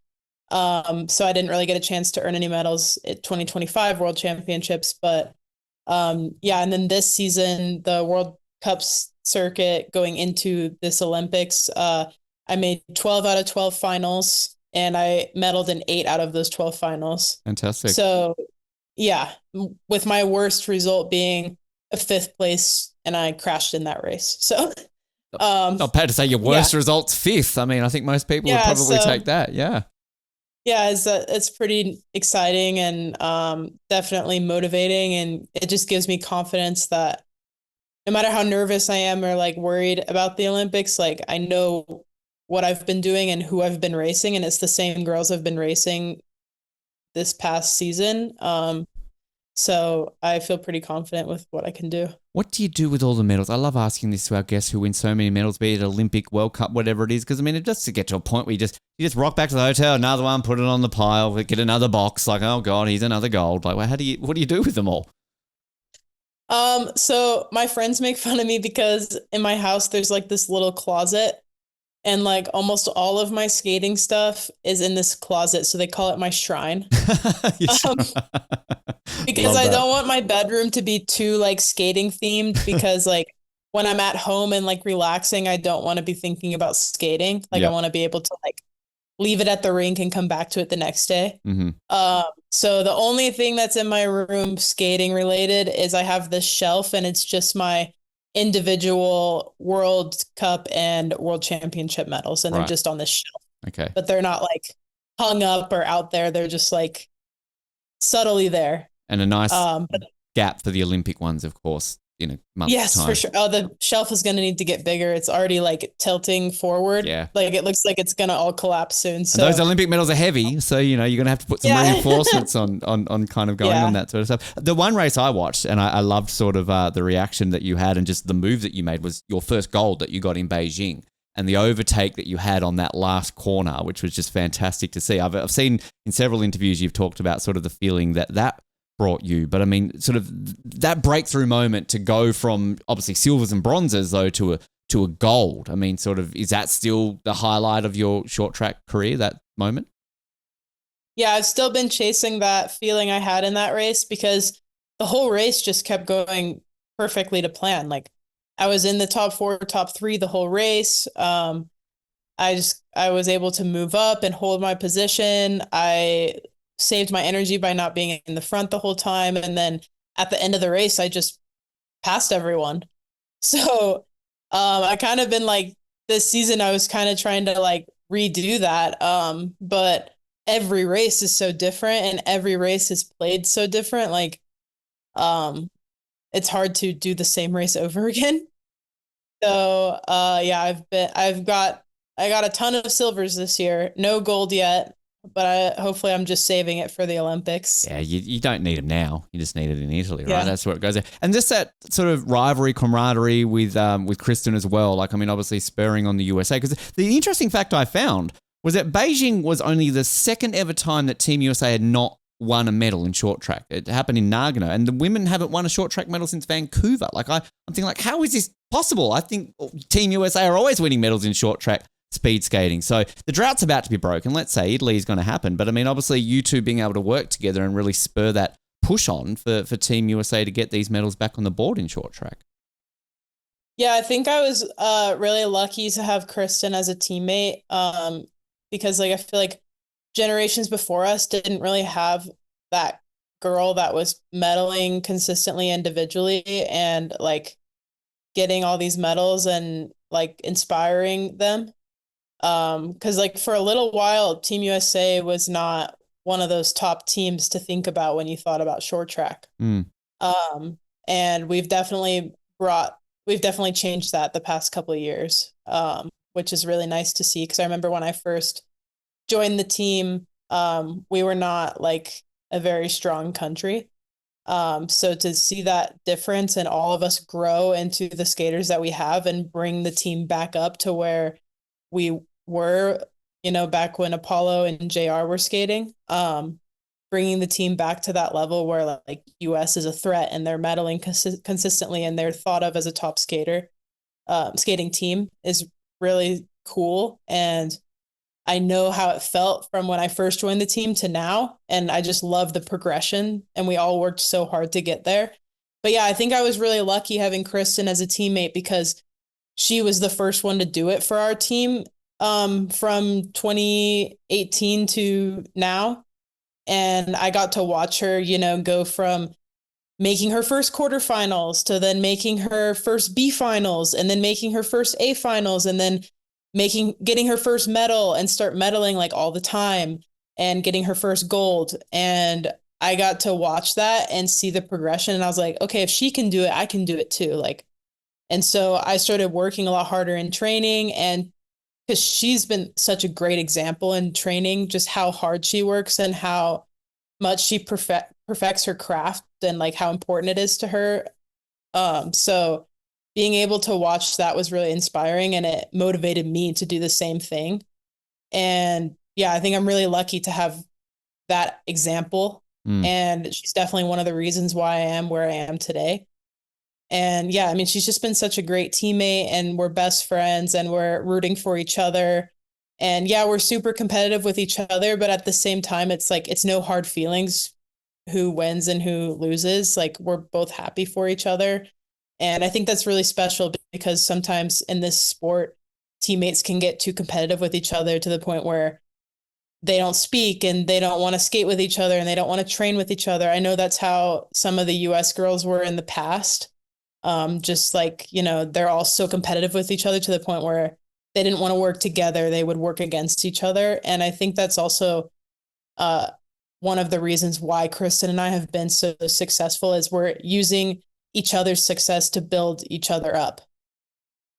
So I didn't really get a chance to earn any medals at 2025 World Championships. But yeah, and then this season, the World Cup circuit going into this Olympics, I made 12 out of 12 finals and I medaled in 8 out of those 12 finals. Fantastic. So yeah, with my worst result being a 5th place, and I crashed in that race. So, not bad to say your worst result's 5th. I mean, I think most people would probably take that. Yeah. Yeah, it's pretty exciting and definitely motivating, and it just gives me confidence that no matter how nervous I am or like worried about the Olympics, like I know what I've been doing and who I've been racing, and it's the same girls I've been racing this past season. So I feel pretty confident with what I can do. What do you do with all the medals? I love asking this to our guests who win so many medals, be it Olympic, World Cup, whatever it is. Because I mean, it just to get to a point where you just rock back to the hotel, another one, put it on the pile, get another box. Like, oh God, here's another gold. Like, well, what do you do with them all? So my friends make fun of me because in my house there's like this little closet. And like almost all of my skating stuff is in this closet. So they call it my shrine. Because I don't want my bedroom to be too like skating themed because like when I'm at home and like relaxing, I don't want to be thinking about skating. Like I want to be able to like leave it at the rink and come back to it the next day. Mm-hmm. So the only thing that's in my room skating related is I have this shelf, and it's just my individual World Cup and World Championship medals, and they're just on this shelf. Okay. But they're not like hung up or out there. They're just like subtly there. And a nice gap for the Olympic ones, of course, in a month's time. Yes, for sure. Oh, the shelf is going to need to get bigger. It's already like tilting forward. Yeah. Like it looks like it's going to all collapse soon. So and those Olympic medals are heavy. So, you're going to have to put some reinforcements on kind of going on that sort of stuff. The one race I watched, and I loved sort of the reaction that you had and just the move that you made, was your first gold that you got in Beijing. And the overtake that you had on that last corner, which was just fantastic to see. I've seen in several interviews you've talked about sort of the feeling that brought you. But I mean, sort of that breakthrough moment to go from obviously silvers and bronzes though to a gold. I mean, sort of, is that still the highlight of your short track career, that moment? Yeah, I've still been chasing that feeling I had in that race because the whole race just kept going perfectly to plan. Like, I was in the top 4, top 3 the whole race. I was able to move up and hold my position. I saved my energy by not being in the front the whole time. And then at the end of the race, I just passed everyone. So I kind of been like, this season, I was kind of trying to like redo that. But every race is so different and every race is played so different. Like, it's hard to do the same race over again. So, yeah, I got a ton of silvers this year. No gold yet, but hopefully I'm just saving it for the Olympics. Yeah, you don't need them now. You just need it in Italy, right? Yeah. That's where it goes. And just that sort of rivalry, camaraderie with Kristen as well. Like, I mean, obviously spurring on the USA. Because the interesting fact I found was that Beijing was only the second ever time that Team USA had not won a medal in short track. It happened in Nagano, and the women haven't won a short track medal since Vancouver. Like, I'm thinking, like, how is this possible? I think Team USA are always winning medals in short track speed skating. So the drought's about to be broken. Let's say Italy is going to happen. But I mean, obviously you two being able to work together and really spur that push on for Team USA to get these medals back on the board in short track. Yeah, I think I was really lucky to have Kristen as a teammate because like I feel like generations before us didn't really have that girl that was medaling consistently individually and like getting all these medals and like inspiring them. Because like for a little while, Team USA was not one of those top teams to think about when you thought about short track. And we've definitely changed that the past couple of years, which is really nice to see. Because I remember when I first joined the team, we were not like a very strong country. So to see that difference and all of us grow into the skaters that we have and bring the team back up to where we were, back when Apollo and JR were skating, bringing the team back to that level where like US is a threat and they're medaling consistently and they're thought of as a top skating team is really cool. And I know how it felt from when I first joined the team to now. And I just love the progression and we all worked so hard to get there. But yeah, I think I was really lucky having Kristen as a teammate because she was the first one to do it for our team from 2018 to now. And I got to watch her, go from making her first quarterfinals to then making her first B finals and then making her first A finals and then getting her first medal and start medaling like all the time and getting her first gold. And I got to watch that and see the progression. And I was like, okay, if she can do it, I can do it too. Like, and so I started working a lot harder in training, and because she's been such a great example in training, just how hard she works and how much she perfects her craft and like how important it is to her. So being able to watch that was really inspiring and it motivated me to do the same thing. And yeah, I think I'm really lucky to have that example. And she's definitely one of the reasons why I am where I am today. And yeah, I mean, she's just been such a great teammate and we're best friends and we're rooting for each other. And yeah, we're super competitive with each other, but at the same time, it's like, it's no hard feelings who wins and who loses. Like, we're both happy for each other. And I think that's really special because sometimes in this sport, teammates can get too competitive with each other to the point where they don't speak and they don't want to skate with each other and they don't want to train with each other. I know that's how some of the US girls were in the past. Just like, they're all so competitive with each other to the point where they didn't want to work together. They would work against each other. And I think that's also one of the reasons why Kristen and I have been so successful is we're using each other's success to build each other up.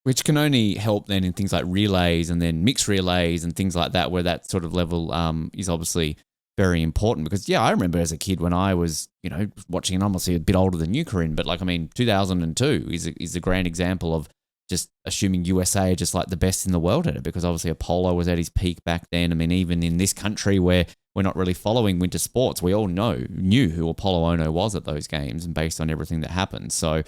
Which can only help then in things like relays and then mixed relays and things like that, where that sort of level is obviously very important. Because, I remember as a kid when I was, watching, and I'm obviously a bit older than you, Corinne, but 2002 is a grand example of just assuming USA are just like the best in the world at it, because obviously Apollo was at his peak back then. I mean, even in this country where we're not really following winter sports, we all knew who Apollo Ono was at those games and based on everything that happened. So,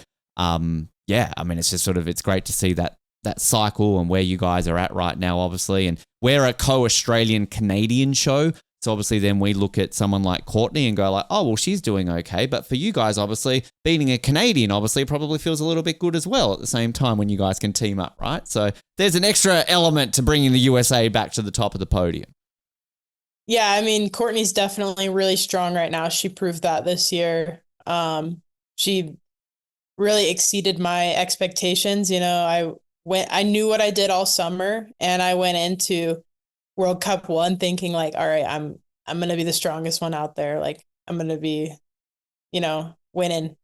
it's just it's great to see that cycle and where you guys are at right now, obviously. And we're a co-Australian Canadian show. So obviously then we look at someone like Courtney and go like, oh, well, she's doing okay. But for you guys, obviously, being a Canadian, obviously, probably feels a little bit good as well at the same time when you guys can team up, right? So there's an extra element to bringing the USA back to the top of the podium. Yeah, I mean, Courtney's definitely really strong right now. She proved that this year. She really exceeded my expectations. I knew what I did all summer, and I went into World Cup 1 thinking like, all right, I'm going to be the strongest one out there. Like, I'm going to be, winning.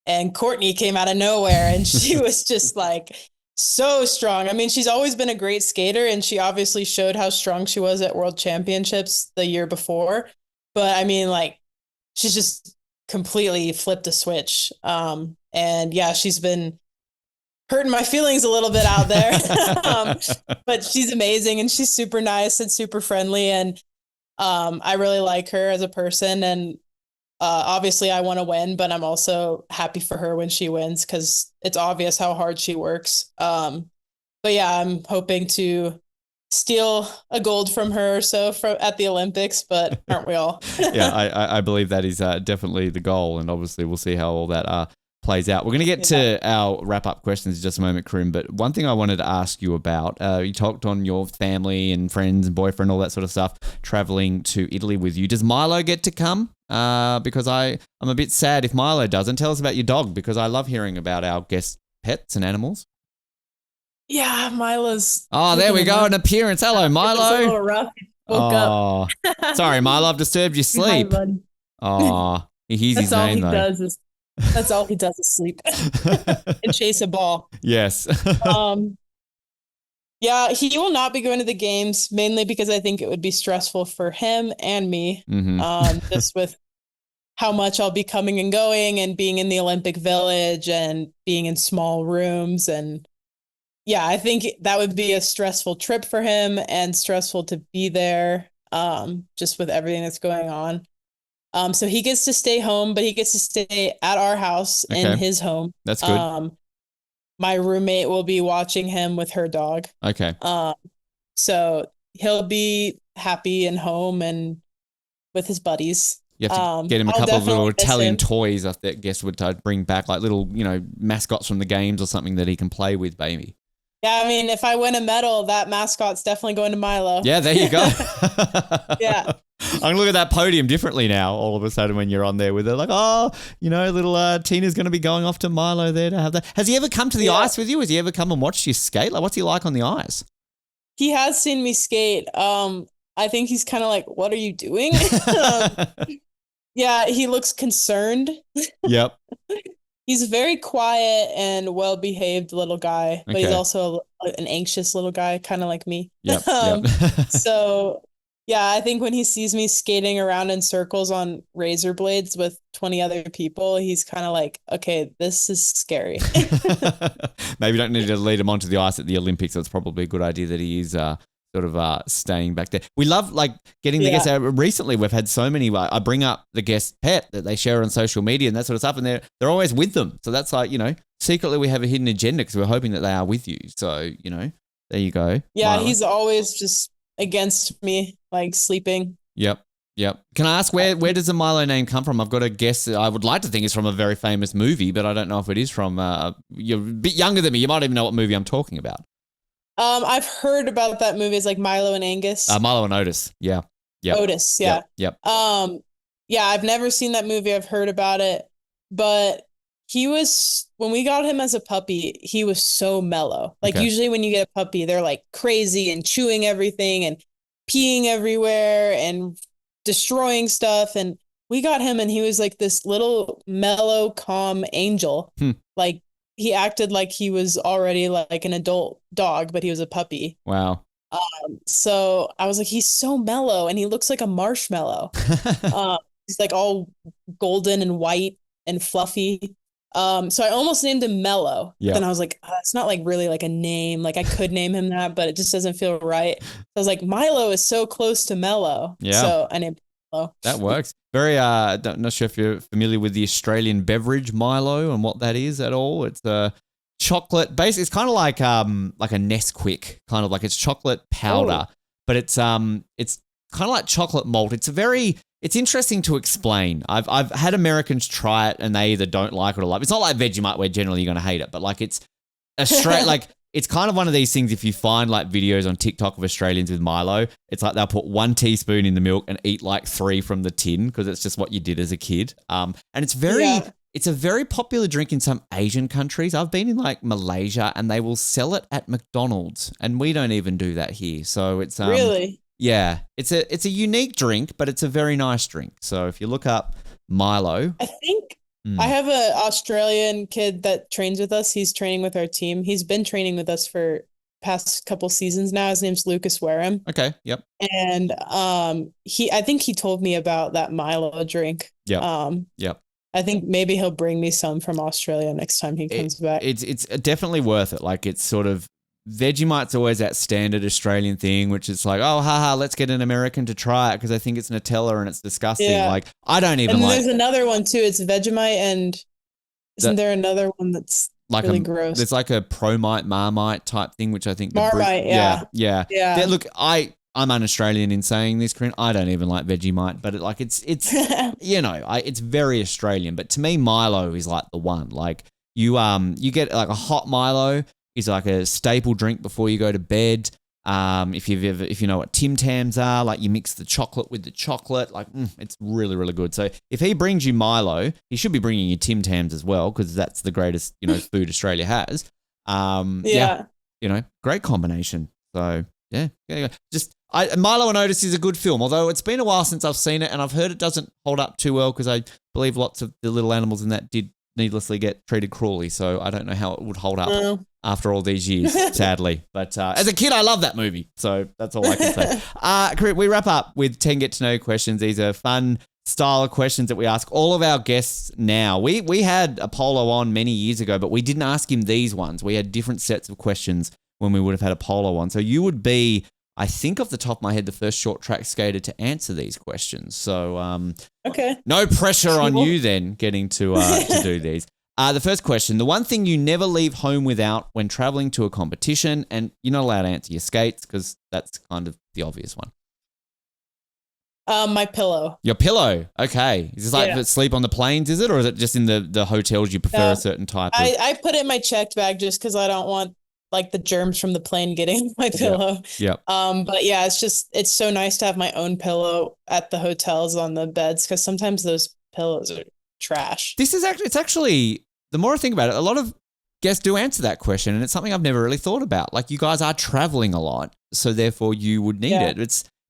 And Courtney came out of nowhere and she was just like so strong. I mean, she's always been a great skater, and she obviously showed how strong she was at World Championships the year before. But I mean, like, she's just completely flipped a switch. And yeah, she's been hurting my feelings a little bit out there. But she's amazing and she's super nice and super friendly. And I really like her as a person. And obviously I want to win, but I'm also happy for her when she wins because it's obvious how hard she works. But yeah, I'm hoping to steal a gold from her at the Olympics, but aren't we all? Yeah, I believe that is definitely the goal, and obviously we'll see how all that plays out. We're going to get to our wrap-up questions in just a moment, Corinne, but one thing I wanted to ask you about, you talked on your family and friends and boyfriend, all that sort of stuff, traveling to Italy with you. Does Milo get to come? Because I'm a bit sad if Milo doesn't. Tell us about your dog, because I love hearing about our guest pets and animals. Yeah, Milo's... Oh, there we go, an appearance. Hello, Milo. It's a little rough. Woke up. Sorry, Milo, I've disturbed your sleep. Oh, he's his name, though. That's all he does is sleep and chase a ball. Yes. Yeah, he will not be going to the games, mainly because I think it would be stressful for him and me, just with how much I'll be coming and going and being in the Olympic Village and being in small rooms. And yeah, I think that would be a stressful trip for him and stressful to be there, just with everything that's going on. So he gets to stay home, but he gets to stay at our house in his home. That's good. My roommate will be watching him with her dog. Okay. So he'll be happy and home and with his buddies. You have to get him a couple of little Italian toys, I guess, would bring back, like little, mascots from the games or something that he can play with, baby. Yeah, I mean, if I win a medal, that mascot's definitely going to Milo. Yeah, there you go. Yeah. I'm going to look at that podium differently now, all of a sudden, when you're on there with it. Like, little Tina's going to be going off to Milo there to have that. Has he ever come to the ice with you? Has he ever come and watched you skate? Like, what's he like on the ice? He has seen me skate. I think he's kind of like, what are you doing? Yeah, he looks concerned. Yep. He's a very quiet and well-behaved little guy, but he's also an anxious little guy, kind of like me. Yep. So, yeah, I think when he sees me skating around in circles on razor blades with 20 other people, he's kind of like, okay, this is scary. Maybe you don't need to lead him onto the ice at the Olympics. So it's probably a good idea that he is sort of staying back there. We love getting the guests out. Recently, we've had so many. I bring up the guest pet that they share on social media and that sort of stuff, and they're always with them. So that's secretly we have a hidden agenda because we're hoping that they are with you. So there you go. Yeah, Milo. He's always just against me, sleeping. Yep. Can I ask where does the Milo name come from? I've got a guess. I would like to think it's from a very famous movie, but I don't know if it is from. You're a bit younger than me. You might even know what movie I'm talking about. I've heard about that movie. It's like Milo and Angus. Milo and Otis. Yeah. Yep. Otis, yeah. Yep. Yeah, I've never seen that movie. I've heard about it, but when we got him as a puppy, he was so mellow. Like Okay. usually when you get a puppy, they're like crazy and chewing everything and peeing everywhere and destroying stuff. And we got him and he was like this little mellow, calm angel. Like he acted like he was already like an adult dog, but he was a puppy. Wow. So I was like, he's so mellow and he looks like a marshmallow. He's like all golden and white and fluffy. So I almost named him Mellow. Yeah. Then I was like, it's not like really like a name. Like I could name him that, but it just doesn't feel right. I was like, Milo is so close to Mellow. Yeah. So I named him Milo. That works. Very, not sure if you're familiar with the Australian beverage Milo and what that is at all. It's a chocolate base. It's kind of like a Nesquik, kind of like it's chocolate powder, but it's kind of like chocolate malt. It's interesting to explain. I've had Americans try it and they either don't like it or like it. It's not like Vegemite where generally you're going to hate it, but like it's like it's kind of one of these things. If you find like videos on TikTok of Australians with Milo, it's like they'll put 1 teaspoon in the milk and eat like 3 from the tin because it's just what you did as a kid. And it's it's a very popular drink in some Asian countries. I've been in like Malaysia and they will sell it at McDonald's and we don't even do that here. So it's really. Yeah, it's a unique drink, but it's a very nice drink. So if you look up Milo, I think I have an Australian kid that trains with us. He's training with our team. He's been training with us for past couple seasons now. His name's Lucas Wareham. Okay, yep. And I think he told me about that Milo drink. Yeah. Yep. I think maybe he'll bring me some from Australia next time he comes back. It's definitely worth it. Like it's sort of Vegemite's always that standard Australian thing, which is like, oh, haha, let's get an American to try it because I think it's Nutella and it's disgusting. Yeah. Like, I don't even like. And there's another one too. It's Vegemite and isn't there another one that's like really gross? There's like a Promite, Marmite type thing, which I think. Marmite, yeah. Look, I'm un Australian in saying this, Corinne. I don't even like Vegemite, but it's it's very Australian. But to me, Milo is like the one. Like you get like a hot Milo. Is like a staple drink before you go to bed. If you know what Tim Tams are, like you mix the chocolate with the chocolate, like it's really, really good. So if he brings you Milo, he should be bringing you Tim Tams as well because that's the greatest food Australia has. Great combination. So yeah. Just Milo and Otis is a good film, although it's been a while since I've seen it, and I've heard it doesn't hold up too well because I believe lots of the little animals in that did needlessly get treated cruelly. So I don't know how it would hold up after all these years, sadly. But as a kid, I love that movie. So that's all I can say. We wrap up with 10 get to know questions. These are fun style of questions that we ask all of our guests now. We had Apollo on many years ago, but we didn't ask him these ones. We had different sets of questions when we would have had Apollo on. So you would be, I think off the top of my head, the first short track skater to answer these questions. So okay, no pressure on you then getting to do these. The first question, the one thing you never leave home without when traveling to a competition, and you're not allowed to answer your skates because that's kind of the obvious one. My pillow. Your pillow. Okay. Is this like sleep on the planes, is it? Or is it just in the hotels you prefer a certain type of? I put it in my checked bag just because I don't want like the germs from the plane getting my pillow. Yeah. But yeah, it's so nice to have my own pillow at the hotels on the beds because sometimes those pillows are trash. It's actually, the more I think about it, a lot of guests do answer that question, and it's something I've never really thought about. Like you guys are traveling a lot, so therefore you would need it.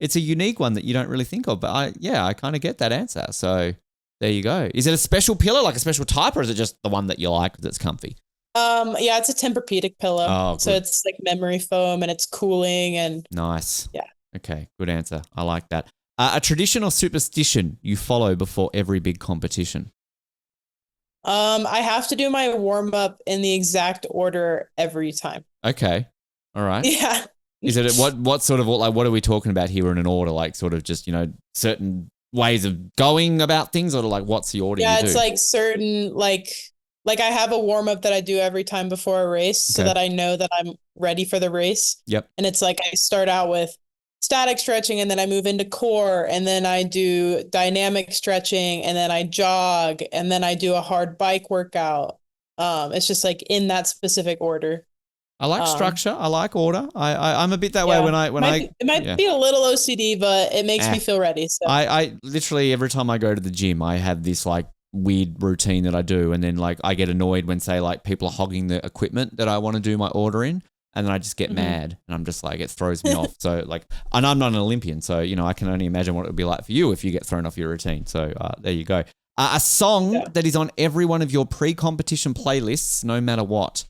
It's a unique one that you don't really think of, but I kind of get that answer. So there you go. Is it a special pillow, like a special type, or is it just the one that you like that's comfy? Yeah, it's a Tempur-Pedic pillow. Oh, so it's like memory foam and it's cooling and nice. Yeah. Okay, good answer. I like that. A tradition or superstition you follow before every big competition? I have to do my warm up in the exact order every time. Okay. All right. Yeah. Is it what sort of like what are we talking about here in an order? Like sort of just certain ways of going about things, or like what's the order? Yeah, you do? It's like certain like I have a warm up that I do every time before a race so that I know that I'm ready for the race. Yep. And it's like I start out with static stretching and then I move into core and then I do dynamic stretching and then I jog and then I do a hard bike workout. It's just like in that specific order. I like structure. I like order. I'm a bit that way when it might be a little OCD, but it makes me feel ready. So I literally every time I go to the gym, I have this like weird routine that I do, and then like I get annoyed when say like people are hogging the equipment that I want to do my order in, and then I just get mad, and I'm just like it throws me off. So like, and I'm not an Olympian, so you know I can only imagine what it would be like for you if you get thrown off your routine. So there you go. A song that is on every one of your pre-competition playlists, no matter what.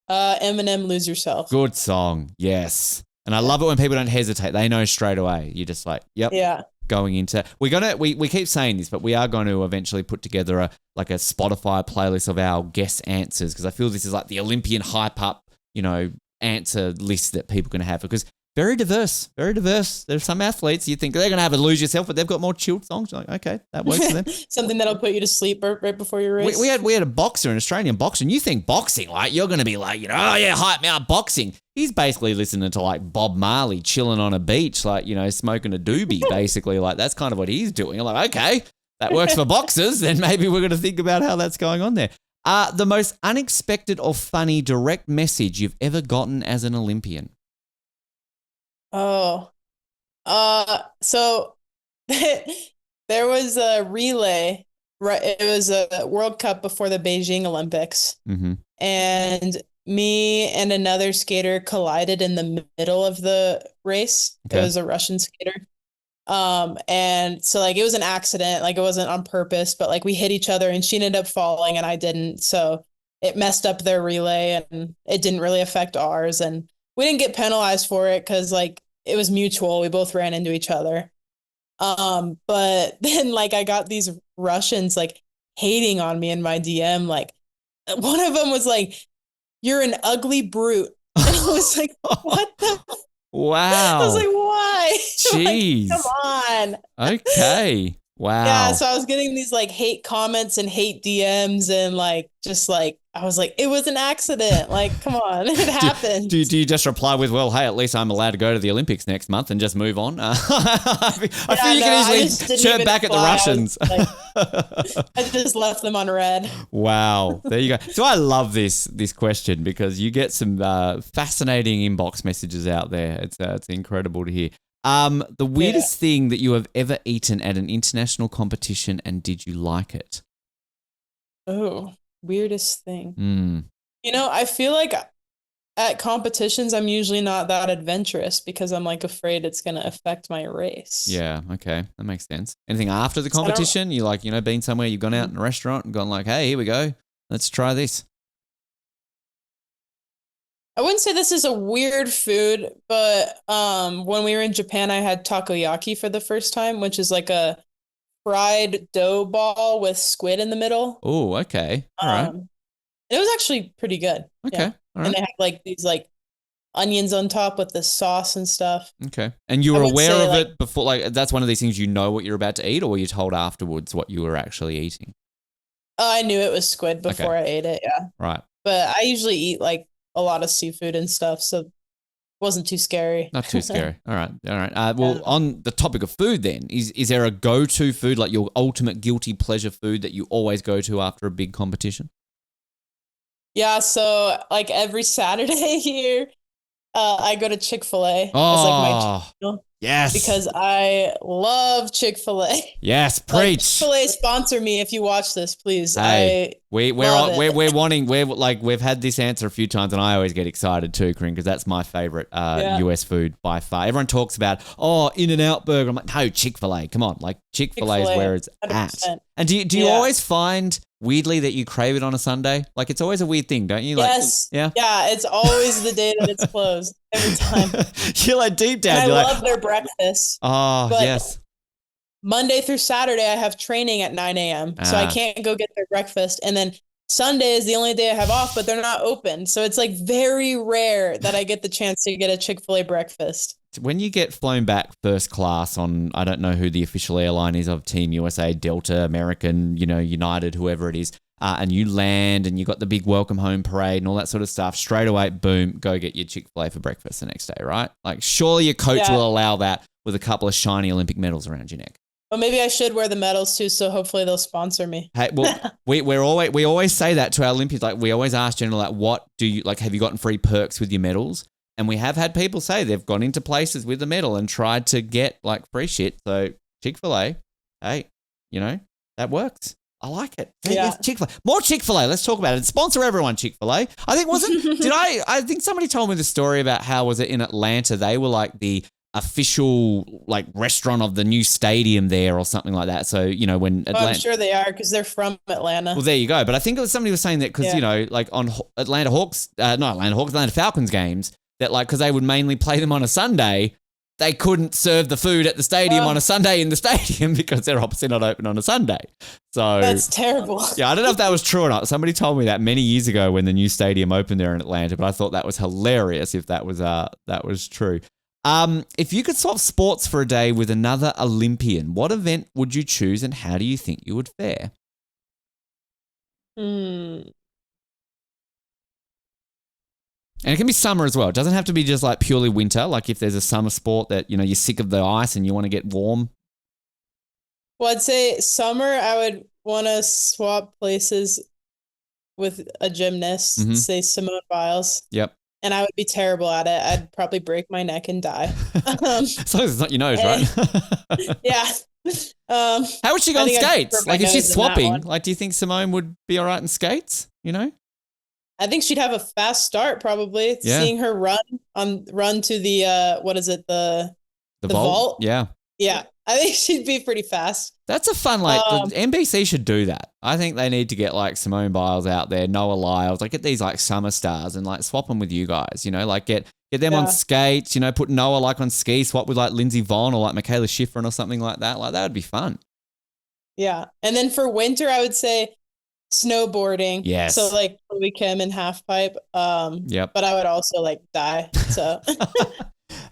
Eminem, Lose Yourself. Good song, yes. And I love it when people don't hesitate. They know straight away. You're just like, yep. Yeah. Going into we keep saying this, but we are going to eventually put together a Spotify playlist of our guest answers, because I feel this is like the Olympian hype up, you know, answer list that people can have, because very diverse, very diverse. There's some athletes you think they're going to have a Lose Yourself, but they've got more chilled songs. You're like, okay, that works for them. Something that'll put you to sleep right before your race. We had a boxer, an Australian boxer, and you think boxing, like you're going to be like, you know, oh yeah, hype me up boxing. He's basically listening to like Bob Marley chilling on a beach, like, you know, smoking a doobie, basically. Like that's kind of what he's doing. I'm like, okay, that works for boxers. Then maybe we're going to think about how that's going on there. The most unexpected or funny direct message you've ever gotten as an Olympian? Oh, so there was a relay, right? It was a World Cup before the Beijing Olympics. And me and another skater collided in the middle of the race. Okay. It was a Russian skater. And so like, it was an accident, like it wasn't on purpose, but like we hit each other and she ended up falling and I didn't. So it messed up their relay and it didn't really affect ours. And we didn't get penalized for it because like it was mutual. We both ran into each other. But then like I got these Russians like hating on me in my DM. Like one of them was like, "You're an ugly brute." And I was like, what the? Wow. I was like, why? Jeez. Like, come on. Okay. Wow. Yeah. So I was getting these like hate comments and hate DMs and like, just like, I was like, it was an accident. Like, come on, it happened. Do you just reply with, well, hey, at least I'm allowed to go to the Olympics next month and just move on? I feel you can easily chirp back at the Russians. I just left them on red. Wow. There you go. So I love this question because you get some fascinating inbox messages out there. It's incredible to hear. The weirdest thing that you have ever eaten at an international competition, and did you like it? Oh, weirdest thing. You know, I feel like at competitions, I'm usually not that adventurous because I'm like afraid it's going to affect my race. Yeah. Okay. That makes sense. Anything after the competition? You like, you know, been somewhere, you've gone out in a restaurant and gone like, hey, here we go. Let's try this. I wouldn't say this is a weird food, but when we were in Japan, I had takoyaki for the first time, which is like a fried dough ball with squid in the middle. Oh, okay. All right. It was actually pretty good. Okay. Yeah. All right. And it had like these like onions on top with the sauce and stuff. Okay. And you were aware of it before, like that's one of these things you know what you're about to eat, or were you told afterwards what you were actually eating? I knew it was squid before I ate it, yeah. Right. But I usually eat like a lot of seafood and stuff, so it wasn't too scary. Not too scary. All right. All right. Well, on the topic of food then, is there a go-to food, like your ultimate guilty pleasure food that you always go to after a big competition? Yeah, so like every Saturday here, I go to Chick-fil-A. Oh, as like my channel. Yes. Because I love Chick-fil-A. Yes, preach. Like, Chick-fil-A sponsor me if you watch this, please. Hey, we've had this answer a few times, and I always get excited too, Corinne, because that's my favorite US food by far. Everyone talks about In-N-Out Burger. I'm like, no, Chick-fil-A. Come on, like Chick-fil-A is where it's 100%. At. And do you always find weirdly that you crave it on a Sunday? Like it's always a weird thing, don't you? Like, yes. Yeah, it's always the day that it's closed every time. You're like deep down. And I love their breakfast. Oh, yes. Monday through Saturday, I have training at 9 a.m. So I can't go get their breakfast. And then Sunday is the only day I have off, but they're not open. So it's like very rare that I get the chance to get a Chick-fil-A breakfast. When you get flown back first class on, I don't know who the official airline is of Team USA, Delta, American, United, whoever it is, and you land and you got the big welcome home parade and all that sort of stuff, straight away, boom, go get your Chick-fil-A for breakfast the next day, right? Like surely your coach will allow that with a couple of shiny Olympic medals around your neck. Well, maybe I should wear the medals too, so hopefully they'll sponsor me. Hey, well, we always say that to our Olympians. Like we always ask generally, like, what do you like? Have you gotten free perks with your medals? And we have had people say they've gone into places with the medal and tried to get like free shit. So Chick-fil-A, hey, that works. I like it. Yeah. Chick-fil-A. More Chick-fil-A. Let's talk about it. Sponsor everyone, Chick-fil-A. I think I think somebody told me the story about how was it in Atlanta? They were like the official like restaurant of the new stadium there or something like that. So, when Atlanta. I'm sure they are because they're from Atlanta. Well, there you go. But I think somebody was saying that because, like on Atlanta Falcons games, that like because they would mainly play them on a Sunday, they couldn't serve the food at the stadium on a Sunday in the stadium because they're obviously not open on a Sunday. So that's terrible. Yeah, I don't know if that was true or not. Somebody told me that many years ago when the new stadium opened there in Atlanta, but I thought that was hilarious if that was true. If you could swap sports for a day with another Olympian, what event would you choose and how do you think you would fare? And it can be summer as well. It doesn't have to be just like purely winter. Like if there's a summer sport that, you're sick of the ice and you want to get warm. Well, I'd say summer, I would want to swap places with a gymnast, say Simone Biles. Yep. And I would be terrible at it. I'd probably break my neck and die. As long as it's not your nose, right? Yeah. How would she go on skates? Like if she's swapping, like do you think Simone would be all right in skates, I think she'd have a fast start probably. Yeah. Seeing her run to the what is it, the vault? Yeah. Yeah. I think she'd be pretty fast. That's a fun, like, the NBC should do that. I think they need to get, like, Simone Biles out there, Noah Lyles, like, get these, like, summer stars and, like, swap them with you guys, like, get them on skates, put Noah, like, on ski, swap with, like, Lindsey Vonn or, like, Michaela Schifrin or something like that. Like, that would be fun. Yeah. And then for winter, I would say snowboarding. Yes. So, like, Chloe Kim and half pipe. Yep. But I would also, like, die, so.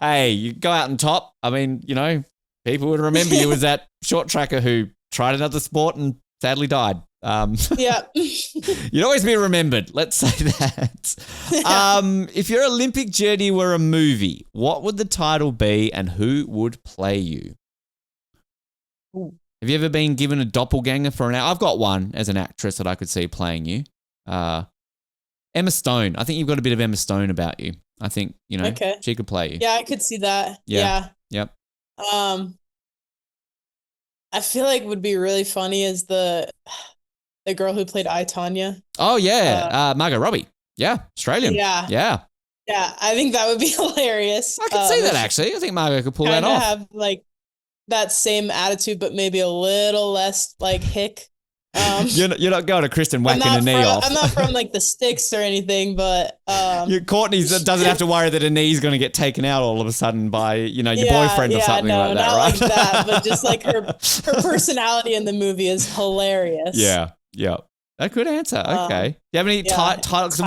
Hey, you go out on top. I mean, people would remember you as that short tracker who tried another sport and sadly died. Yeah. You'd always be remembered. Let's say that. If your Olympic journey were a movie, what would the title be and who would play you? Ooh. Have you ever been given a doppelganger for an hour? I've got one as an actress that I could see playing you. Emma Stone. I think you've got a bit of Emma Stone about you. I think, okay. She could play you. Yeah, I could see that. Yeah. Yep. I feel like would be really funny is the girl who played I, Tonya. Oh, yeah. Margot Robbie. Yeah. Australian. Yeah. Yeah. Yeah. I think that would be hilarious. I could see that, actually. I think Margot could pull that off. Have, like, that same attitude, but maybe a little less, like, hick. You're not going to Kristen whacking a knee off. I'm not from like the sticks or anything, but Courtney doesn't have to worry that her knee's going to get taken out all of a sudden by your boyfriend or something like that, not right? Like that, but just like her personality in the movie is hilarious. Yeah, a good answer. Okay, do you have any titles?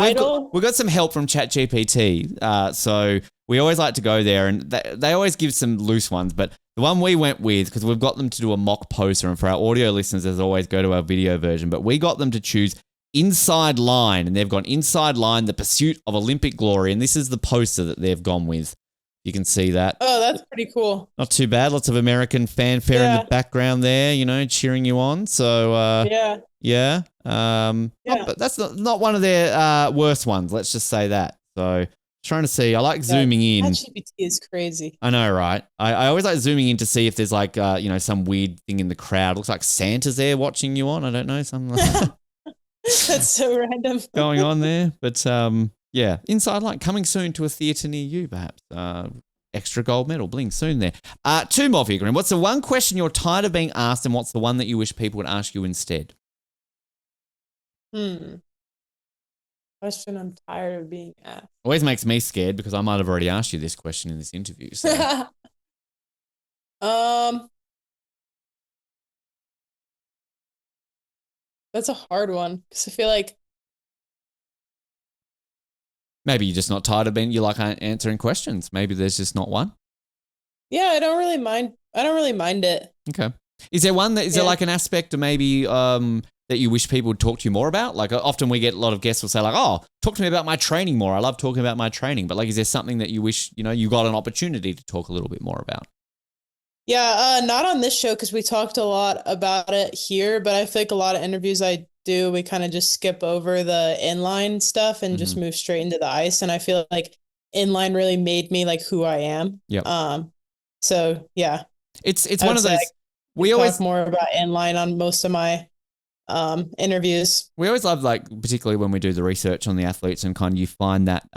We've got some help from ChatGPT, so we always like to go there, and they always give some loose ones, but. The one we went with, because we've got them to do a mock poster, and for our audio listeners, as always, go to our video version, but we got them to choose Inside Line, and they've gone Inside Line, the pursuit of Olympic glory, and this is the poster that they've gone with. You can see that. Oh, that's pretty cool. Not too bad. Lots of American fanfare in the background there, cheering you on. So, yeah. But that's not one of their worst ones, let's just say that. So... Trying to see. I like zooming in. ChatGPT is crazy. I know, right? I always like zooming in to see if there's like, some weird thing in the crowd. Looks like Santa's there watching you on. I don't know. Something like that. That's so random. Going on there. But, Inside Line coming soon to a theatre near you, perhaps. Extra gold medal bling soon there. Two more for you, Corinne. What's the one question you're tired of being asked and what's the one that you wish people would ask you instead? Question I'm tired of being asked. Always makes me scared because I might have already asked you this question in this interview. So. That's a hard one because I feel like maybe you're just not tired of being. You like answering questions. Maybe there's just not one. Yeah, I don't really mind it. Okay. Is there one that is there like an aspect of maybe that you wish people would talk to you more about? Like often we get a lot of guests will say like, oh, talk to me about my training more. I love talking about my training. But like, is there something that you wish, you got an opportunity to talk a little bit more about? Yeah, not on this show because we talked a lot about it here, but I feel like a lot of interviews I do, we kind of just skip over the inline stuff and just move straight into the ice. And I feel like inline really made me like who I am. Yep. So yeah, It's one of those. We always talk more about inline on most of my interviews. We always love, like, particularly when we do the research on the athletes and kind of you find that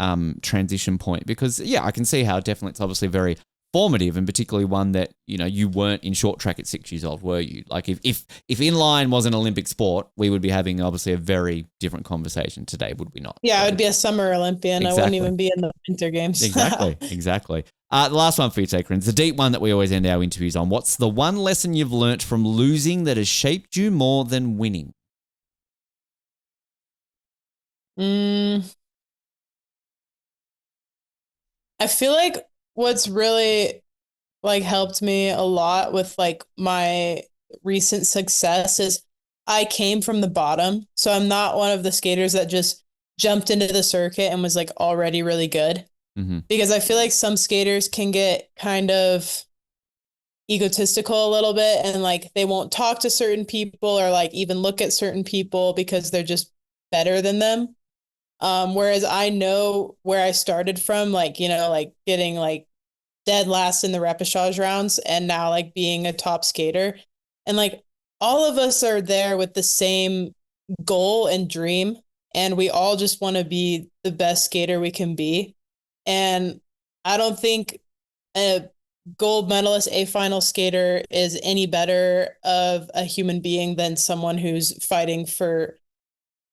transition point because, yeah, I can see how definitely it's obviously very formative and particularly one that, you know, you weren't in short track at 6 years old, were you? Like if inline was an Olympic sport, we would be having obviously a very different conversation today, would we not? Yeah, I would be a summer Olympian. Exactly. I wouldn't even be in the Winter Games. Exactly. The last one for you, Corinne, it's a deep one that we always end our interviews on. What's the one lesson you've learnt from losing that has shaped you more than winning? I feel like what's really like helped me a lot with like my recent success is I came from the bottom. So I'm not one of the skaters that just jumped into the circuit and was like already really good. Because I feel like some skaters can get kind of egotistical a little bit and like they won't talk to certain people or like even look at certain people because they're just better than them. Whereas I know where I started from, like, you know, like getting like dead last in the repechage rounds and now like being a top skater. And like all of us are there with the same goal and dream. And we all just want to be the best skater we can be. And I don't think a gold medalist, a final skater is any better of a human being than someone who's fighting for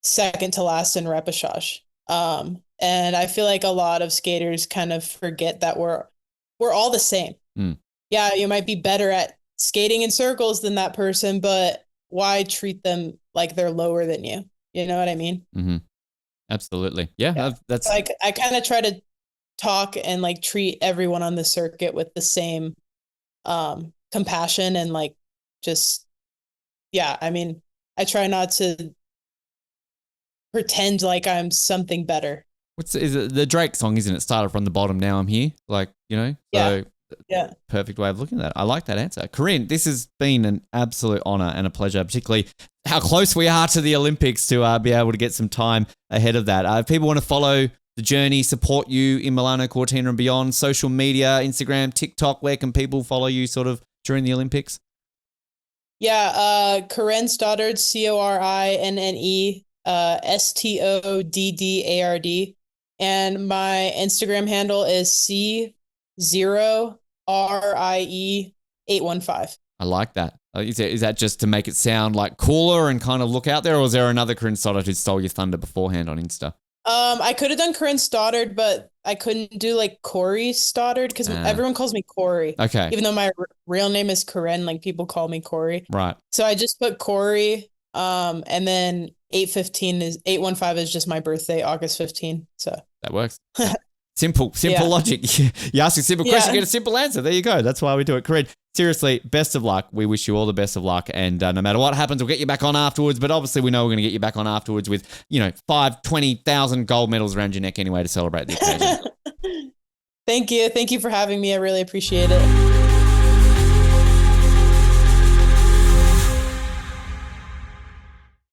second to last in repechage. And I feel like a lot of skaters kind of forget that we're all the same. Yeah, you might be better at skating in circles than that person, but why treat them like they're lower than you? You know what I mean? Absolutely. Yeah. That's like, I kind of try to talk and like treat everyone on the circuit with the same compassion and like just, yeah, I mean, I try not to pretend like I'm something better. Is it the Drake song, isn't it? Started from the bottom, now I'm here. Like, you know? Yeah. So perfect way of looking at that. I like that answer. Corinne, this has been an absolute honor and a pleasure, particularly how close we are to the Olympics to be able to get some time ahead of that. If people want to follow the journey, support you in Milano Cortina and beyond, social media, Instagram, TikTok, where can people follow you sort of during the Olympics? Yeah, Corinne Stoddard, CORINNE, STODDARD. And my Instagram handle is C0RIE815. I like that. Is that just to make it sound like cooler and kind of look out there, or is there another Corinne Stoddard who stole your thunder beforehand on Insta? I could have done Corinne Stoddard, but I couldn't do like Corey Stoddard because everyone calls me Corey. Okay. Even though my real name is Corinne, like people call me Corey. Right. So I just put Corey, and then 815 is just my birthday, August 15. So that works. Simple logic. You ask a simple question, you get a simple answer. There you go. That's why we do it. Corinne, seriously, best of luck. We wish you all the best of luck. And no matter what happens, we'll get you back on afterwards. But obviously, we know we're going to get you back on afterwards with, 20,000 gold medals around your neck anyway to celebrate the occasion. Thank you. Thank you for having me. I really appreciate it.